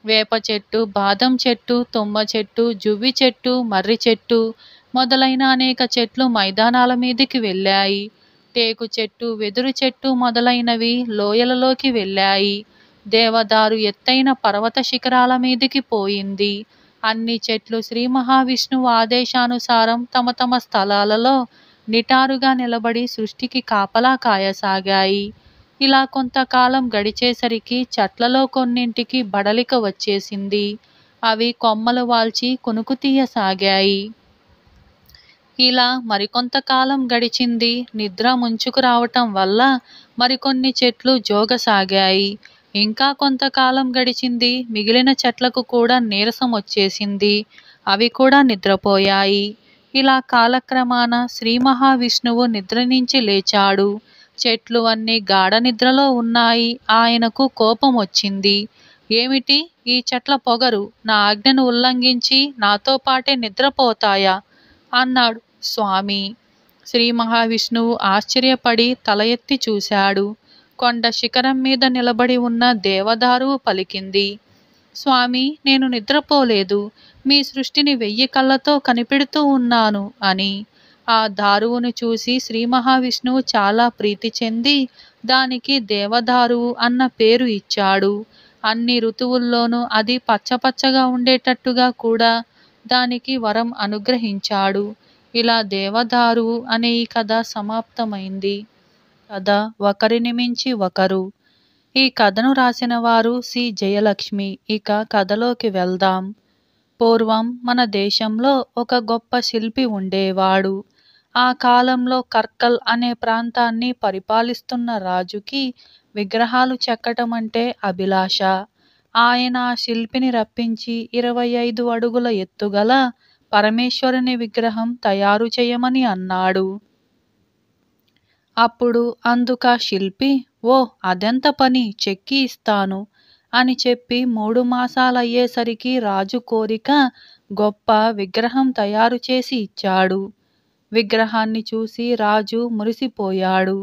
వేప చెట్టు, బాదం చెట్టు, తుమ్మ చెట్టు, జువ్వి చెట్టు, మర్రి చెట్టు మొదలైన అనేక చెట్లు మైదానాల మీదికి వెళ్ళాయి. టేకు చెట్టు, వెదురు చెట్టు మొదలైనవి లోయలలోకి వెళ్ళాయి. దేవదారు ఎత్తైన పర్వత శిఖరాల మీదికి పోయింది. అన్ని చెట్లు శ్రీ మహావిష్ణువు ఆదేశానుసారం తమ తమ స్థలాలలో నిటారుగా నిలబడి సృష్టికి కాపలా కాయసాగాయి. ఇలా కొంతకాలం గడిచేసరికి చెట్లలో కొన్నింటికి బడలిక వచ్చేసింది. అవి కొమ్మలు వాల్చి కునుకు తీయసాగాయి. ఇలా మరికొంతకాలం గడిచింది. నిద్ర ముంచుకు రావటం వల్ల మరికొన్ని చెట్లు జోగసాగాయి. ఇంకా కొంతకాలం గడిచింది. మిగిలిన చెట్లకు కూడా నీరసం వచ్చేసింది. అవి కూడా నిద్రపోయాయి. ఇలా కాలక్రమాన శ్రీ మహావిష్ణువు నిద్ర నుంచి లేచాడు. చెట్లు అన్నీ గాఢ నిద్రలో ఉన్నాయి. ఆయనకు కోపం వచ్చింది. ఏమిటి ఈ చెట్ల పొగరు? నా ఆజ్ఞను ఉల్లంఘించి నాతో పాటే నిద్రపోతాయా అన్నాడు స్వామి. శ్రీ మహావిష్ణువు ఆశ్చర్యపడి తల ఎత్తి చూశాడు. కొండ శిఖరం మీద నిలబడి ఉన్న దేవదారువు పలికింది, స్వామి, నేను నిద్రపోలేదు. మీ సృష్టిని 1000 కళ్ళతో కనిపెడుతూ ఉన్నాను అని. ఆ దారువును చూసి శ్రీ మహావిష్ణువు చాలా ప్రీతి చెంది దానికి దేవదారువు అన్న పేరు ఇచ్చాడు. అన్ని ఋతువుల్లోనూ అది పచ్చపచ్చగా ఉండేటట్టుగా కూడా దానికి వరం అనుగ్రహించాడు. ఇలా దేవదారువు అనే ఈ కథ సమాప్తమైంది. కథ ఒకరిని మించి ఒకరు. ఈ కథను రాసిన వారు సి జయలక్ష్మి. ఇక కథలోకి వెళ్దాం. పూర్వం మన దేశంలో ఒక గొప్ప శిల్పి ఉండేవాడు. ఆ కాలంలో కర్కల్ అనే ప్రాంతాన్ని పరిపాలిస్తున్న రాజుకి విగ్రహాలు చెక్కటం అంటే అభిలాష. ఆయన ఆ శిల్పిని రప్పించి 25 అడుగుల ఎత్తుగల పరమేశ్వరుని విగ్రహం తయారు చేయమని అన్నాడు. అప్పుడు అందుక శిల్పి, ఓ అదెంత పని, చెక్కి ఇస్తాను అని చెప్పి 3 మాసాలయ్యేసరికి రాజు కోరిక గొప్ప విగ్రహం తయారు చేసి ఇచ్చాడు. విగ్రహాన్ని చూసి రాజు మురిసిపోయాడు.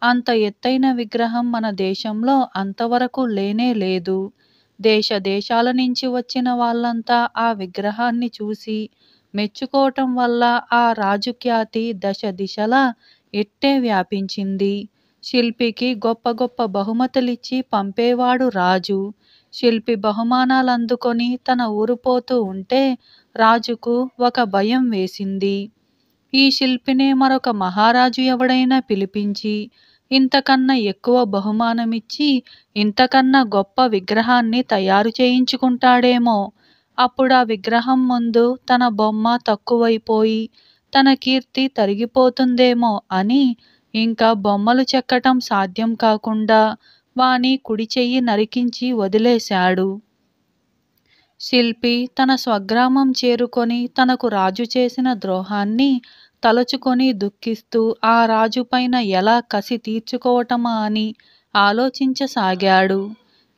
అంత ఎత్తైన విగ్రహం మన దేశంలో అంతవరకు లేనే లేదు. దేశ దేశాల నుంచి వచ్చిన వాళ్ళంతా ఆ విగ్రహాన్ని చూసి మెచ్చుకోవటం వల్ల ఆ రాజు ఖ్యాతి దశ దిశలా ఎట్టే వ్యాపించింది. శిల్పికి గొప్ప గొప్ప బహుమతులిచ్చి పంపేవాడు రాజు. శిల్పి బహుమానాలందుకొని తన ఊరు పోతూ ఉంటే రాజుకు ఒక భయం వేసింది. ఈ శిల్పినే మరొక మహారాజు ఎవడైనా పిలిపించి ఇంతకన్నా ఎక్కువ బహుమానమిచ్చి ఇంతకన్నా గొప్ప విగ్రహాన్ని తయారు చేయించుకుంటాడేమో. అప్పుడు ఆ విగ్రహం ముందు తన బొమ్మ తక్కువైపోయి తన కీర్తి తరిగిపోతుందేమో అని ఇంకా బొమ్మలు చెక్కటం సాధ్యం కాకుండా వాని కుడి చెయ్యి నరికించి వదిలేశాడు. శిల్పి తన స్వగ్రామం చేరుకొని తనకు రాజు చేసిన ద్రోహాన్ని తలుచుకొని దుఃఖిస్తూ ఆ రాజుపైన ఎలా కసి తీర్చుకోవటమా అని ఆలోచించసాగాడు.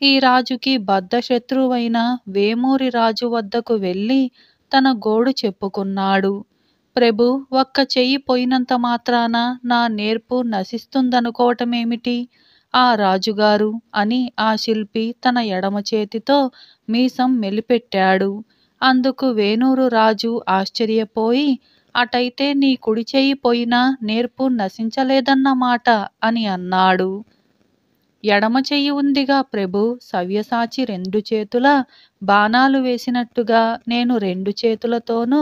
ఈ రాజుకి బద్ధశత్రువైన వేమూరి రాజు వద్దకు వెళ్ళి తన గోడు చెప్పుకున్నాడు. ప్రభు, ఒక్క చెయ్యి పోయినంత మాత్రాన నా నేర్పు నశిస్తుందనుకోవటమేమిటి ఆ రాజుగారు అని ఆ శిల్పి తన ఎడమ చేతితో మీసం మెలిపెట్టాడు. అందుకు వేణూరు రాజు ఆశ్చర్యపోయి, అటైతే నీ కుడి చెయ్యి పోయినా నేర్పు నశించలేదన్నమాట అని అన్నాడు. ఎడమ చెయ్యి ఉందిగా ప్రభు, సవ్యసాచి 2 చేతుల బాణాలు వేసినట్టుగా నేను 2 చేతులతోనూ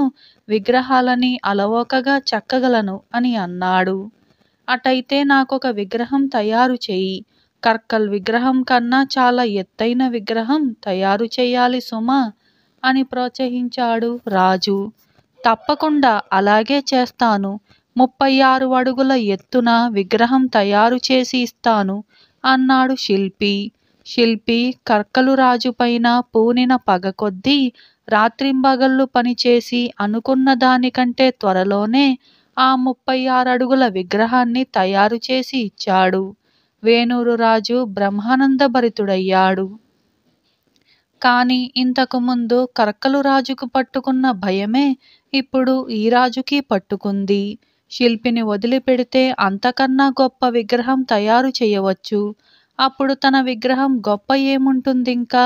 విగ్రహాలని అలవోకగా చెక్కగలను అని అన్నాడు. అటైతే నాకొక విగ్రహం తయారు చెయ్యి. కర్కల్ విగ్రహం కన్నా చాలా ఎత్తైన విగ్రహం తయారు చెయ్యాలి సుమా అని ప్రోత్సహించాడు రాజు. తప్పకుండా అలాగే చేస్తాను. 36 అడుగుల ఎత్తున విగ్రహం తయారు చేసి ఇస్తాను అన్నాడు శిల్పి. శిల్పి కర్కలు రాజు పైన పూనిన పగ కొద్దీ రాత్రింబగళ్ళు పనిచేసి అనుకున్న దానికంటే త్వరలోనే ఆ 36 అడుగుల విగ్రహాన్ని తయారు చేసి ఇచ్చాడు. వేణూరు రాజు బ్రహ్మానందభరితుడయ్యాడు. కాని ఇంతకు ముందు కర్కలు రాజుకు పట్టుకున్న భయమే ఇప్పుడు ఈ రాజుకి పట్టుకుంది. శిల్పిని వదిలిపెడితే అంతకన్నా గొప్ప విగ్రహం తయారు చేయవచ్చు. అప్పుడు తన విగ్రహం గొప్ప ఏముంటుందింకా?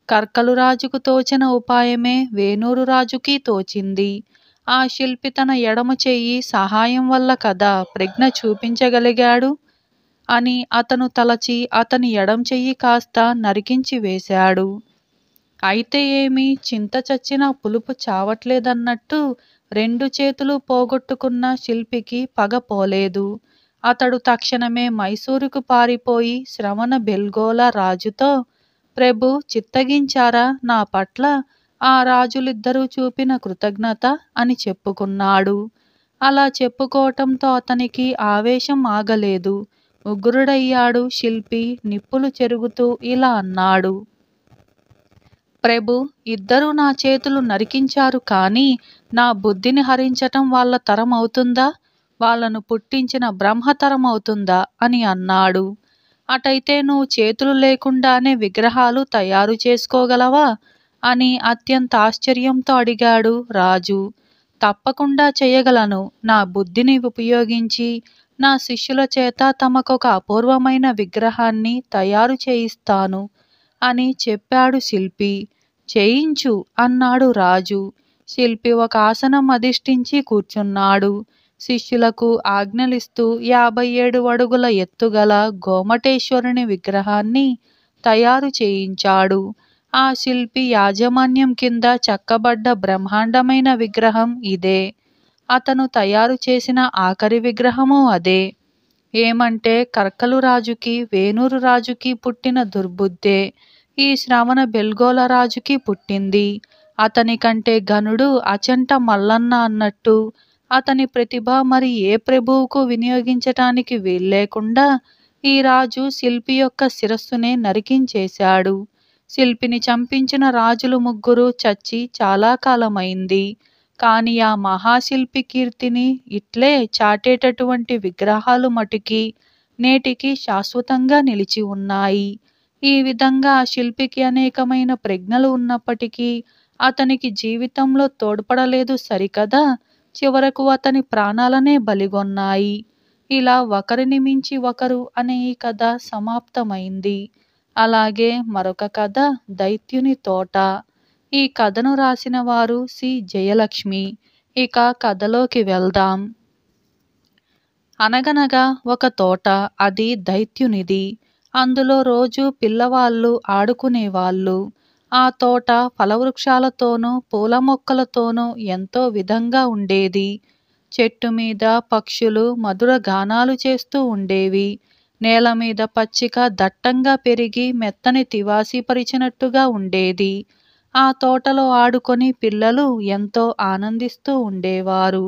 కర్కలు రాజుకు తోచిన ఉపాయమే వేణూరు రాజుకి తోచింది. ఆ శిల్పి తన ఎడమ చెయ్యి సహాయం వల్ల కదా ప్రజ్ఞ చూపించగలిగాడు అని అతను తలచి అతని ఎడం చెయ్యి కాస్త నరికించి వేశాడు. అయితే ఏమి, చింత చచ్చినా పులుపు చావట్లేదన్నట్టు 2 చేతులు పోగొట్టుకున్న శిల్పికి పగ పోలేదు. అతడు తక్షణమే మైసూరుకు పారిపోయి శ్రవణ బెల్గోల రాజుతో, ప్రభు చిత్తగించారా నా పట్ల ఆ రాజులిద్దరూ చూపిన కృతజ్ఞత అని చెప్పుకున్నాడు. అలా చెప్పుకోవటంతో అతనికి ఆవేశం ఆగలేదు. ఉగ్రుడయ్యాడు శిల్పి. నిప్పులు చెరుగుతూ ఇలా అన్నాడు, ప్రభు, ఇద్దరూ నా చేతులు నరికించారు, కానీ నా బుద్ధిని హరించటం వాళ్ళ తరం అవుతుందా? వాళ్ళను పుట్టించిన బ్రహ్మతరం అవుతుందా అని అన్నాడు. అటైతే నువ్వు చేతులు లేకుండానే విగ్రహాలు తయారు చేసుకోగలవా అని అత్యంత ఆశ్చర్యంతో అడిగాడు రాజు. తప్పకుండా చేయగలను. నా బుద్ధిని ఉపయోగించి నా శిష్యుల చేత తమకొక అపూర్వమైన విగ్రహాన్ని తయారు చేయిస్తాను అని చెప్పాడు శిల్పి. చేయించు అన్నాడు రాజు. శిల్పి ఒక ఆసనం అధిష్ఠించి కూర్చున్నాడు. శిష్యులకు ఆజ్ఞలిస్తూ 57 అడుగుల ఎత్తుగల గోమటేశ్వరుని విగ్రహాన్ని తయారు చేయించాడు. ఆ శిల్పి యాజమాన్యం కింద చెక్కబడ్డ బ్రహ్మాండమైన విగ్రహం ఇదే. అతను తయారు చేసిన ఆఖరి విగ్రహము అదే. ఏమంటే కర్కలు రాజుకి, వేనూరు రాజుకి పుట్టిన దుర్బుద్ధే ఈ శ్రవణ బెల్గోల రాజుకి పుట్టింది. అతని కంటే ఘనుడు అచంట మల్లన్న అన్నట్టు అతని ప్రతిభ మరి ఏ ప్రభువుకు వినియోగించటానికి వీల్లేకుండా ఈ రాజు శిల్పి యొక్క శిరస్సునే నరికించేశాడు. శిల్పిని చంపించిన రాజులు 3 చచ్చి చాలా కాలమైంది. కాని ఆ మహాశిల్పి కీర్తిని ఇట్లే చాటేటటువంటి విగ్రహాలు మటుకి నేటికి శాశ్వతంగా నిలిచి ఉన్నాయి. ఈ విధంగా ఆ శిల్పికి అనేకమైన ప్రజ్ఞలు ఉన్నప్పటికీ అతనికి జీవితంలో తోడ్పడలేదు సరికదా, చివరకు అతని ప్రాణాలనే బలిగొన్నాయి. ఇలా ఒకరిని మించి ఒకరు అనే ఈ కథ సమాప్తమైంది. అలాగే మరొక కథ దైత్యుని తోట. ఈ కథను రాసిన వారు సి. జయలక్ష్మి. ఇక కథలోకి వెళ్దాం. అనగనగా ఒక తోట. అది దైత్యునిది. అందులో రోజు పిల్లవాళ్ళు ఆడుకునేవాళ్ళు. ఆ తోట ఫలవృక్షాలతోనూ పూల మొక్కలతోనూ ఎంతో విధంగా ఉండేది. చెట్టు మీద పక్షులు మధుర గానాలు చేస్తూ ఉండేవి. నేల మీద పచ్చిక దట్టంగా పెరిగి మెత్తని తివాసీ పరిచినట్టుగా ఉండేది. ఆ తోటలో ఆడుకొని పిల్లలు ఎంతో ఆనందిస్తూ ఉండేవారు.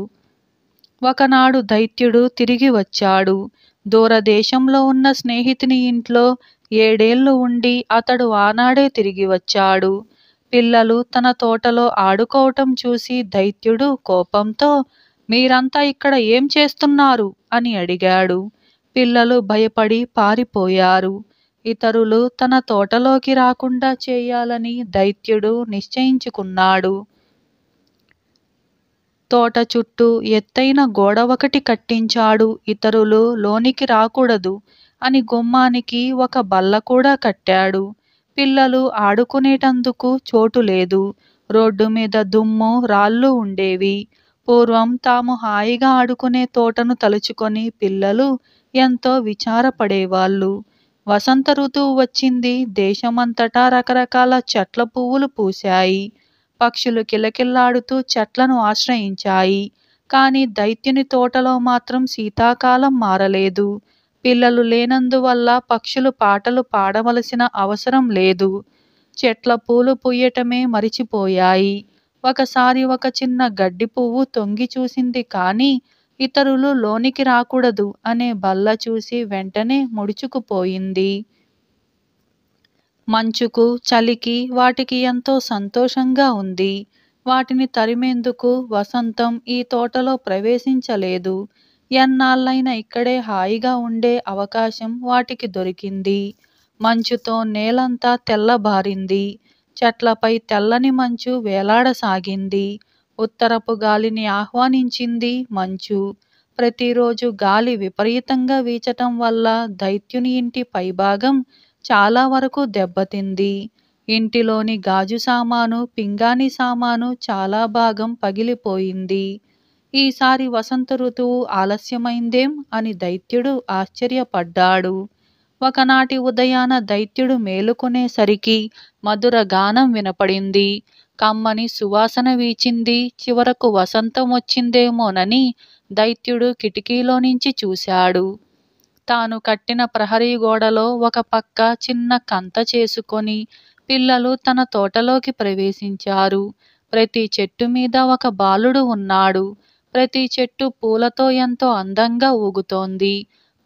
ఒకనాడు దైత్యుడు తిరిగి వచ్చాడు. దూరదేశంలో ఉన్న స్నేహితుని ఇంట్లో 7 ఏళ్లు ఉండి అతడు ఆనాడే తిరిగి వచ్చాడు. పిల్లలు తన తోటలో ఆడుకోవటం చూసి దైత్యుడు కోపంతో, మీరంతా ఇక్కడ ఏం చేస్తున్నారు అని అడిగాడు. పిల్లలు భయపడి పారిపోయారు. ఇతరులు తన తోటలోకి రాకుండా చేయాలని దైత్యుడు నిశ్చయించుకున్నాడు. తోట చుట్టూ ఎత్తైన గోడ ఒకటి కట్టించాడు. ఇతరులు లోనికి రాకూడదు అని గుమ్మానికి ఒక బల్ల కూడా కట్టాడు. పిల్లలు ఆడుకునేటందుకు చోటు లేదు. రోడ్డు మీద దుమ్ము రాళ్ళు ఉండేవి. పూర్వం తాము హాయిగా ఆడుకునే తోటను తలుచుకొని పిల్లలు ఎంతో విచారపడేవాళ్ళు. వసంత ఋతువు వచ్చింది. దేశమంతటా రకరకాల చెట్ల పువ్వులు పూశాయి. పక్షులు కిలకిల్లాడుతూ చెట్లను ఆశ్రయించాయి. కాని దైత్యుని తోటలో మాత్రం శీతాకాలం మారలేదు. పిల్లలు లేనందువల్ల పక్షులు పాటలు పాడవలసిన అవసరం లేదు. చెట్ల పూలు పూయటమే మరిచిపోయాయి. ఒకసారి ఒక చిన్న గడ్డి పువ్వు తొంగి చూసింది, కానీ ఇతరులు లోనికి రాకూడదు అనే బల్ల చూసి వెంటనే ముడుచుకుపోయింది. మంచుకు, చలికి వాటికి ఎంతో సంతోషంగా ఉంది. వాటిని తరిమేందుకు వసంతం ఈ తోటలో ప్రవేశించలేదు. ఎన్నాళ్ళైనా ఇక్కడే హాయిగా ఉండే అవకాశం వాటికి దొరికింది. మంచుతో నేలంతా తెల్లబారింది. చెట్లపై తెల్లని మంచు వేలాడసాగింది. ఉత్తరపు గాలిని ఆహ్వానించింది మంచు. ప్రతిరోజు గాలి విపరీతంగా వీచటం వల్ల దైత్యుని ఇంటి పైభాగం చాలా వరకు దెబ్బతింది. ఇంటిలోని గాజు సామాను, పింగాణి సామాను చాలా భాగం పగిలిపోయింది. ఈసారి వసంత ఋతువు ఆలస్యమైందేం అని దైత్యుడు ఆశ్చర్యపడ్డాడు. ఒకనాటి ఉదయాన దైత్యుడు మేలుకునేసరికి మధుర గానం వినపడింది. కమ్మని సువాసన వీచింది. చివరకు వసంతం వచ్చిందేమోనని దైత్యుడు కిటికీలో నుంచి చూశాడు. తాను కట్టిన ప్రహరీ గోడలో ఒక పక్క చిన్న కంత చేసుకొని పిల్లలు తన తోటలోకి ప్రవేశించారు. ప్రతి చెట్టు మీద ఒక బాలుడు ఉన్నాడు. ప్రతి చెట్టు పూలతో ఎంతో అందంగా ఊగుతోంది.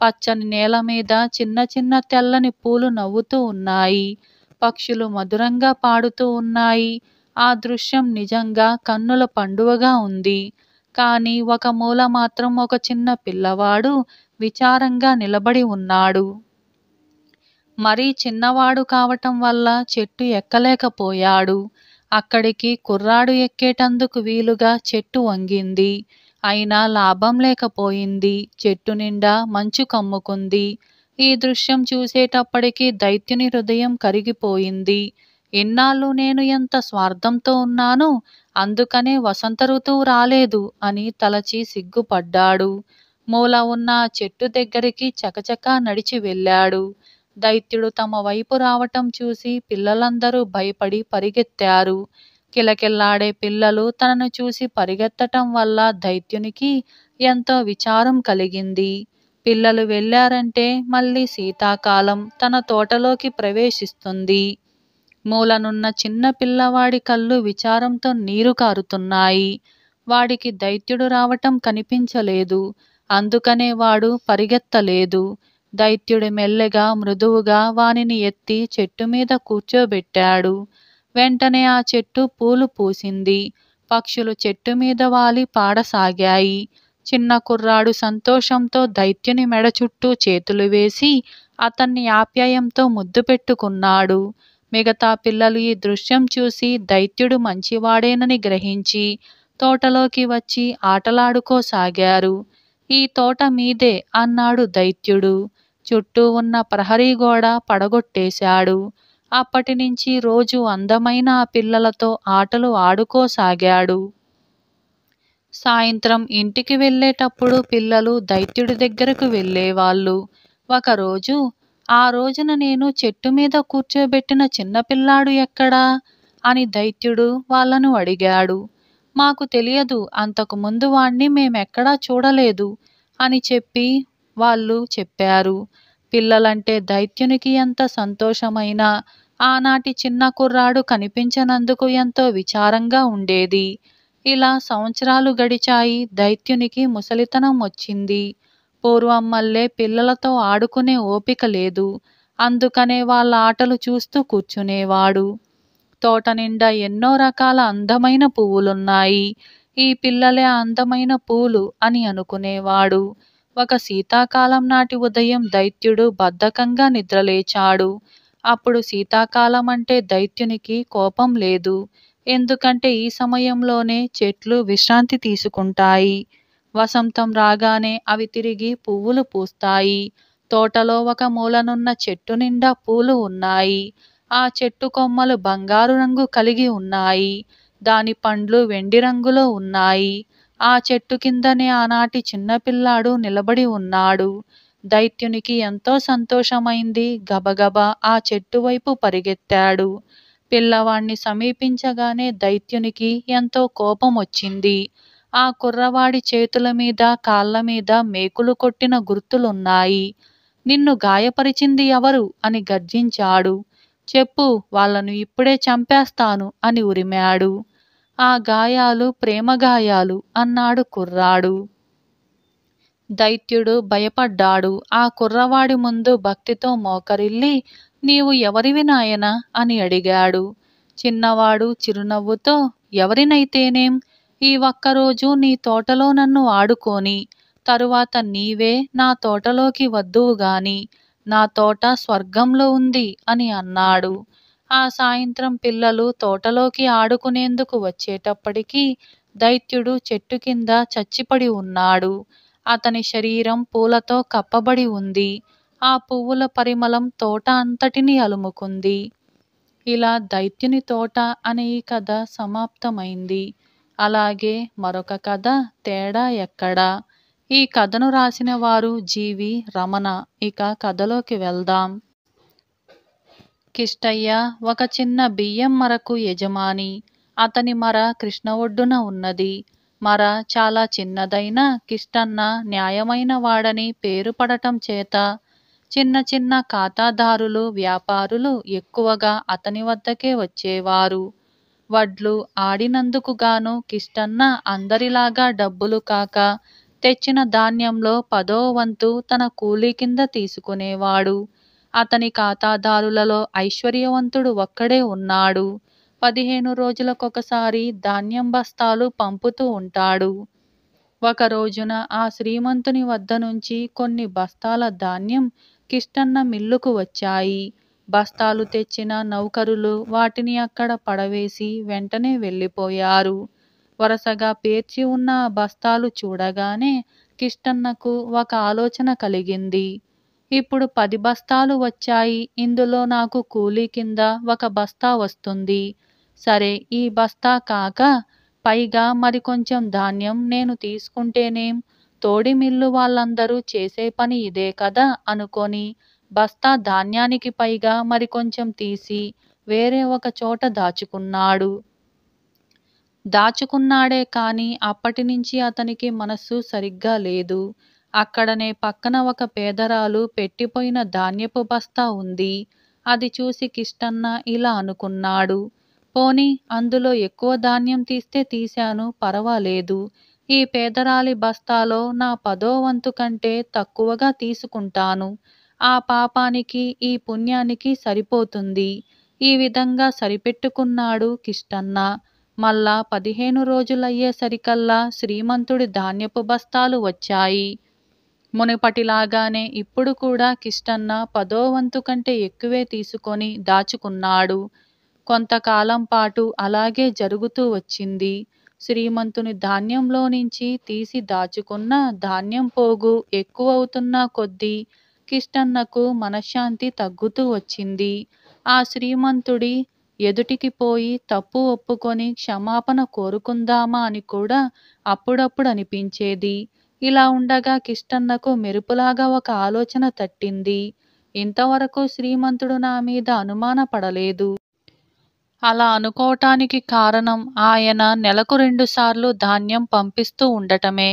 పచ్చని నేల మీద చిన్న చిన్న తెల్లని పూలు నవ్వుతూ ఉన్నాయి. పక్షులు మధురంగా పాడుతూ ఉన్నాయి. ఆ దృశ్యం నిజంగా కన్నుల పండువగా ఉంది. కానీ ఒక మూల మాత్రం ఒక చిన్న పిల్లవాడు విచారంగా నిలబడి ఉన్నాడు. మరీ చిన్నవాడు కావటం వల్ల చెట్టు ఎక్కలేకపోయాడు. అక్కడికి కుర్రాడు ఎక్కేటందుకు వీలుగా చెట్టు వంగింది. అయినా లాభం లేకపోయింది. చెట్టు నిండా మంచు కమ్ముకుంది. ఈ దృశ్యం చూసేటప్పటికి దైత్యుని హృదయం కరిగిపోయింది. ఇన్నాళ్ళు నేను ఎంత స్వార్థంతో ఉన్నాను, అందుకనే వసంత ఋతువు రాలేదు అని తలచి సిగ్గుపడ్డాడు. మూల ఉన్న ఆ చెట్టు దగ్గరికి చకచకా నడిచి వెళ్ళాడు. దైత్యుడు తమ వైపు రావటం చూసి పిల్లలందరూ భయపడి పరిగెత్తారు. కిలకిల్లాడే పిల్లలు తనను చూసి పరిగెత్తటం వల్ల దైత్యునికి ఎంతో విచారం కలిగింది. పిల్లలు వెళ్ళారంటే మళ్ళీ శీతాకాలం తన తోటలోకి ప్రవేశిస్తుంది. మూలనున్న చిన్న పిల్లవాడి కళ్ళు విచారంతో నీరు కారుతున్నాయి. వాడికి దైత్యుడు రావటం కనిపించలేదు. అందుకనే వాడు పరిగెత్తలేదు. దైత్యుడు మెల్లగా మృదువుగా వానిని ఎత్తి చెట్టు మీద కూర్చోబెట్టాడు. వెంటనే ఆ చెట్టు పూలు పూసింది. పక్షులు చెట్టు మీద వాలి పాడసాగాయి. చిన్న కుర్రాడు సంతోషంతో దైత్యుని మెడ చుట్టూ చేతులు వేసి అతన్ని ఆప్యాయంతో ముద్దు పెట్టుకున్నాడు. మిగతా పిల్లలు ఈ దృశ్యం చూసి దైత్యుడు మంచివాడేనని గ్రహించి తోటలోకి వచ్చి ఆటలాడుకోసాగారు. ఈ తోట మీదే అన్నాడు దైత్యుడు. చుట్టూ ఉన్న ప్రహరీ గోడ పడగొట్టేశాడు. అప్పటినుంచి రోజు అందమైన ఆ పిల్లలతో ఆటలు ఆడుకోసాగాడు. సాయంత్రం ఇంటికి వెళ్ళేటప్పుడు పిల్లలు దైత్యుడి దగ్గరకు వెళ్ళేవాళ్ళు. ఒకరోజు, ఆ రోజున నేను చెట్టు మీద కూర్చోబెట్టిన చిన్నపిల్లాడు ఎక్కడా అని దైత్యుడు వాళ్ళను అడిగాడు. మాకు తెలియదు, అంతకుముందు వాణ్ణి మేమెక్కడా చూడలేదు అని చెప్పి వాళ్ళు చెప్పారు. పిల్లలంటే దైత్యునికి ఎంత సంతోషమైనా ఆనాటి చిన్న కుర్రాడు కనిపించనందుకు ఎంతో విచారంగా ఉండేది. ఇలా సంవత్సరాలు గడిచాయి. దైత్యునికి ముసలితనం వచ్చింది. పూర్వం మళ్ళే పిల్లలతో ఆడుకునే ఓపిక లేదు. అందుకనే వాళ్ళ ఆటలు చూస్తూ కూర్చునేవాడు. తోట నిండా ఎన్నో రకాల అందమైన పువ్వులున్నాయి. ఈ పిల్లలే అందమైన పూలు అని అనుకునేవాడు. ఒక శీతాకాలం నాటి ఉదయం దైత్యుడు బద్ధకంగా నిద్రలేచాడు. అప్పుడు శీతాకాలం అంటే దైత్యునికి కోపం లేదు. ఎందుకంటే ఈ సమయంలోనే చెట్లు విశ్రాంతి తీసుకుంటాయి. వసంతం రాగానే అవి తిరిగి పువ్వులు పూస్తాయి. తోటలో ఒక మూలనున్న చెట్టు నిండా పూలు ఉన్నాయి. ఆ చెట్టు కొమ్మలు బంగారు రంగు కలిగి ఉన్నాయి. దాని పండ్లు వెండి రంగులో ఉన్నాయి. ఆ చెట్టు కిందనే ఆనాటి చిన్నపిల్లాడు నిలబడి ఉన్నాడు. దైత్యునికి ఎంతో సంతోషమైంది. గబగబా ఆ చెట్టు వైపు పరిగెత్తాడు. పిల్లవాణ్ణి సమీపించగానే దైత్యునికి ఎంతో కోపం వచ్చింది. ఆ కుర్రవాడి చేతుల మీద కాళ్ళ మీద మేకులు కొట్టిన గుర్తులున్నాయి. నిన్ను గాయపరిచింది ఎవరు అని గర్జించాడు. చెప్పు, వాళ్ళను ఇప్పుడే చంపేస్తాను అని ఉరిమాడు. ఆ గాయాలు ప్రేమ గాయాలు అన్నాడు కుర్రాడు. దైత్యుడు భయపడ్డాడు. ఆ కుర్రవాడి ముందు భక్తితో మోకరిల్లి, నీవు ఎవరివి నాయనా అని అడిగాడు. చిన్నవాడు చిరునవ్వుతో, ఎవరినైతేనేం, ఈ ఒక్కరోజు నీ తోటలో నన్ను ఆడుకోని తరువాత నీవే నా తోటలోకి వద్దువుగాని నా తోట స్వర్గంలో ఉంది అని అన్నాడు. ఆ సాయంత్రం పిల్లలు తోటలోకి ఆడుకునేందుకు వచ్చేటప్పటికి దైత్యుడు చెట్టు కింద చచ్చిపడి ఉన్నాడు. అతని శరీరం పూలతో కప్పబడి ఉంది. ఆ పువ్వుల పరిమళం తోట అంతటిని అలుముకుంది. ఇలా దైత్యుని తోట అనే ఈ కథ సమాప్తమైంది. అలాగే మరొక కథ తేడా ఎక్కడా. ఈ కథను రాసిన వారు జీవి రమణ. ఇక కథలోకి వెళ్దాం. కిష్టయ్య ఒక చిన్న బియ్యం మరకు యజమాని. అతని మర కృష్ణ ఒడ్డున ఉన్నది. మర చాలా చిన్నదైన కిష్టన్న న్యాయమైన వాడని పేరు పడటం చేత చిన్న చిన్న ఖాతాదారులు, వ్యాపారులు ఎక్కువగా అతని వద్దకే వచ్చేవారు. వడ్లు ఆడినందుకు గాను కిష్టన్న అందరిలాగా డబ్బులు కాక తెచ్చిన ధాన్యంలో 10వ వంతు తన కూలీ కింద తీసుకునేవాడు. అతని ఖాతాదారులలో ఐశ్వర్యవంతుడు ఒక్కడే ఉన్నాడు. 15 రోజులకొకసారి ధాన్యం బస్తాలు పంపుతూ ఉంటాడు. ఒక రోజున ఆ శ్రీమంతుని వద్ద నుంచి కొన్ని బస్తాల ధాన్యం కిష్టన్న మిల్లుకు వచ్చాయి. బస్తాలు తెచ్చిన నౌకరులు వాటిని అక్కడ పడవేసి వెంటనే వెళ్ళిపోయారు. వరుసగా పేర్చి ఉన్న ఆ బస్తాలు చూడగానే కిష్టన్నకు ఒక ఆలోచన కలిగింది. ఇప్పుడు 10 బస్తాలు వచ్చాయి. ఇందులో నాకు కూలీ కింద ఒక బస్తా వస్తుంది. సరే, ఈ బస్తా కాక పైగా మరికొంచెం ధాన్యం నేను తీసుకుంటేనేం, తోడి మిల్లు వాళ్ళందరూ చేసే పని ఇదే కదా అనుకొని బస్తా ధాన్యానికి పైగా మరికొంచెం తీసి వేరే ఒక చోట దాచుకున్నాడు. దాచుకున్నాడే కాని అప్పటినుంచి అతనికి మనస్సు సరిగ్గా లేదు. అక్కడనే పక్కన ఒక పేదరాలు పెట్టిపోయిన ధాన్యపు బస్తా ఉంది. అది చూసి కిష్టన్న ఇలా అనుకున్నాడు. పోనీ అందులో ఎక్కువ ధాన్యం తీస్తే తీశాను, పర్వాలేదు. ఈ పేదరాలి బస్తాలో నా 10వ వంతు కంటే తక్కువగా తీసుకుంటాను. ఆ పాపానికి ఈ పుణ్యానికి సరిపోతుంది. ఈ విధంగా సరిపెట్టుకున్నాడు కిష్టన్న. మళ్ళా 15 రోజులయ్యేసరికల్లా శ్రీమంతుడి ధాన్యపు బస్తాలు వచ్చాయి. మునుపటిలాగానే ఇప్పుడు కూడా కిష్టన్న 10వ వంతు కంటే ఎక్కువే తీసుకొని దాచుకున్నాడు. కొంతకాలం పాటు అలాగే జరుగుతూ వచ్చింది. శ్రీమంతుని ధాన్యంలో నుంచి తీసి దాచుకున్న ధాన్యం పోగు ఎక్కువవుతున్న కొద్దీ కిష్టన్నకు మనశ్శాంతి తగ్గుతూ వచ్చింది. ఆ శ్రీమంతుడి ఎదుటికి పోయి తప్పు ఒప్పుకొని క్షమాపణ కోరుకుందామా అని కూడా అప్పుడప్పుడు అనిపించేది. ఇలా ఉండగా కిష్టన్నకు మెరుపులాగా ఒక ఆలోచన తట్టింది. ఇంతవరకు శ్రీమంతుడు నా మీద అనుమానపడలేదు. అలా అనుకోవటానికి కారణం ఆయన నెలకు 2 సార్లు ధాన్యం పంపిస్తూ ఉండటమే.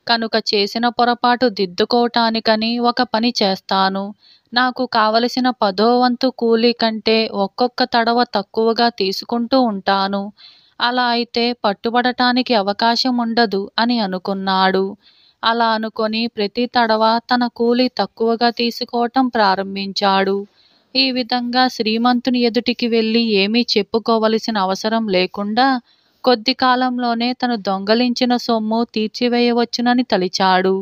కనుక చేసిన పొరపాటు దిద్దుకోవటానికని ఒక పని చేస్తాను. నాకు కావలసిన 10వ వంతు కూలీ కంటే ఒక్కొక్క తడవ తక్కువగా తీసుకుంటూ ఉంటాను. అలా అయితే పట్టుబడటానికి అవకాశం ఉండదు అని అనుకున్నాడు. అలా అనుకొని ప్రతి తడవ తన కూలీ తక్కువగా తీసుకోవటం ప్రారంభించాడు. ఈ విధంగా శ్రీమంతుని ఎదుటికి వెళ్ళి ఏమీ చెప్పుకోవలసిన అవసరం లేకుండా కొద్ది కాలంలోనే తను దొంగలించిన సొమ్ము తీర్చివేయవచ్చునని తలిచాడు.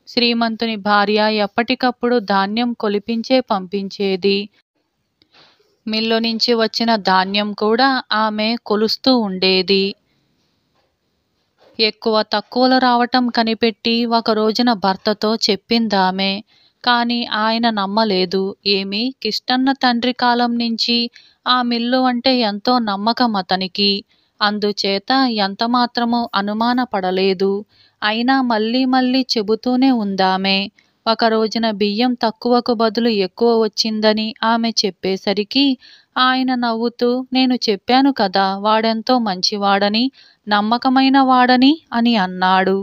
శ్రీమంతుని భార్య ఎప్పటికప్పుడు ధాన్యం కొలిపించే పంపించేది. మిల్లు నుంచి వచ్చిన ధాన్యం కూడా ఆమె కొలుస్తూ ఉండేది. ఎక్కువ తక్కువలు రావటం కనిపెట్టి ఒక రోజున భర్తతో చెప్పిందామె. కాని ఆయన నమ్మలేదు. ఏమి, కిష్టన్న తండ్రి కాలం నుంచి ఆ మిల్లు అంటే ఎంతో నమ్మకం అతనికి. అందుచేత ఎంతమాత్రమూ అనుమానపడలేదు. అయినా మళ్ళీ మళ్ళీ చెబుతూనే ఉందామె. ఒక రోజున బియ్యం తక్కువకు బదులు ఎక్కువ వచ్చిందని ఆమె చెప్పేసరికి ఆయన నవ్వుతూ, నేను చెప్పాను కదా వాడెంతో మంచివాడని, నమ్మకమైన వాడని అని అన్నాడు.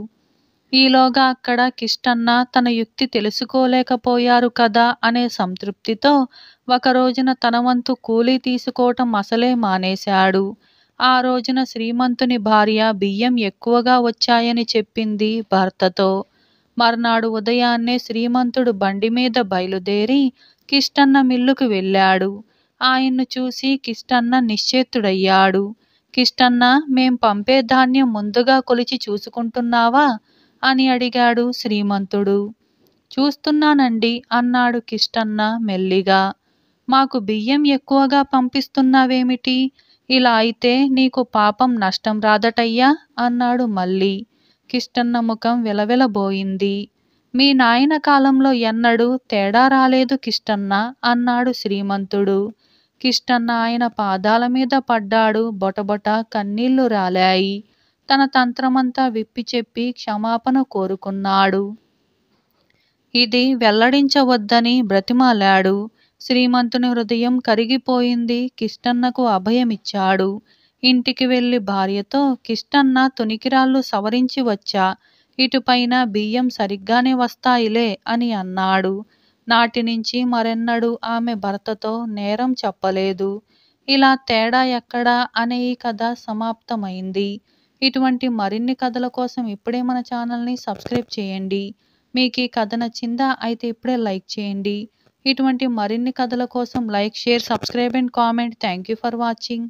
ఈలోగా అక్కడ కిష్టన్న తన యుక్తి తెలుసుకోలేకపోయారు కదా అనే సంతృప్తితో ఒక రోజున తన వంతు కూలీ తీసుకోవటం అసలే మానేశాడు. ఆ రోజున శ్రీమంతుని భార్య బియ్యం ఎక్కువగా వచ్చాయని చెప్పింది భర్తతో. మర్నాడు ఉదయాన్నే శ్రీమంతుడు బండి మీద బయలుదేరి కిష్టన్న మిల్లుకు వెళ్ళాడు. ఆయన్ను చూసి కిష్టన్న నిశ్చేతుడయ్యాడు. కిష్టన్న, మేం పంపే ధాన్యం ముందుగా కొలిచి చూసుకుంటున్నావా అని అడిగాడు శ్రీమంతుడు. చూస్తున్నానండి అన్నాడు కిష్టన్న మెల్లిగా. మాకు బియ్యం ఎక్కువగా పంపిస్తున్నావేమిటి? ఇలా అయితే నీకు పాపం నష్టం రాదటయ్యా అన్నాడు మళ్ళీ. కిష్టన్న ముఖం వెలవెలబోయింది. మీ నాయన కాలంలో ఎన్నడూ తేడా రాలేదు కిష్టన్న అన్నాడు శ్రీమంతుడు. కిష్టన్న ఆయన పాదాల మీద పడ్డాడు. బొటబొట కన్నీళ్లు రాలాయి. తన తంత్రమంతా విప్పి చెప్పి క్షమాపణ కోరుకున్నాడు. ఇది వెల్లడించవద్దని బ్రతిమాలాడు. శ్రీమంతుని హృదయం కరిగిపోయింది. కిష్టన్నకు అభయమిచ్చాడు. ఇంటికి వెళ్లి భార్యతో, కిష్టన్న తునికిరాళ్ళు సవరించి వచ్చా, ఇటుపైన బియ్యం సరిగ్గానే వస్తాయిలే అని అన్నాడు. నాటినుంచి మరెన్నడూ ఆమె భర్తతో నేరం చెప్పలేదు. ఇలా తేడా ఎక్కడా అనే ఈ కథ సమాప్తమైంది. ఇటువంటి మరిన్ని కథల కోసం ఇప్పుడే మన ఛానల్ని సబ్స్క్రైబ్ చేయండి. మీకు ఈ కథ నచ్చిందా? అయితే ఇప్పుడే లైక్ చేయండి. ఇటువంటి మరిన్ని కథల కోసం like, share, subscribe and comment. Thank you for watching.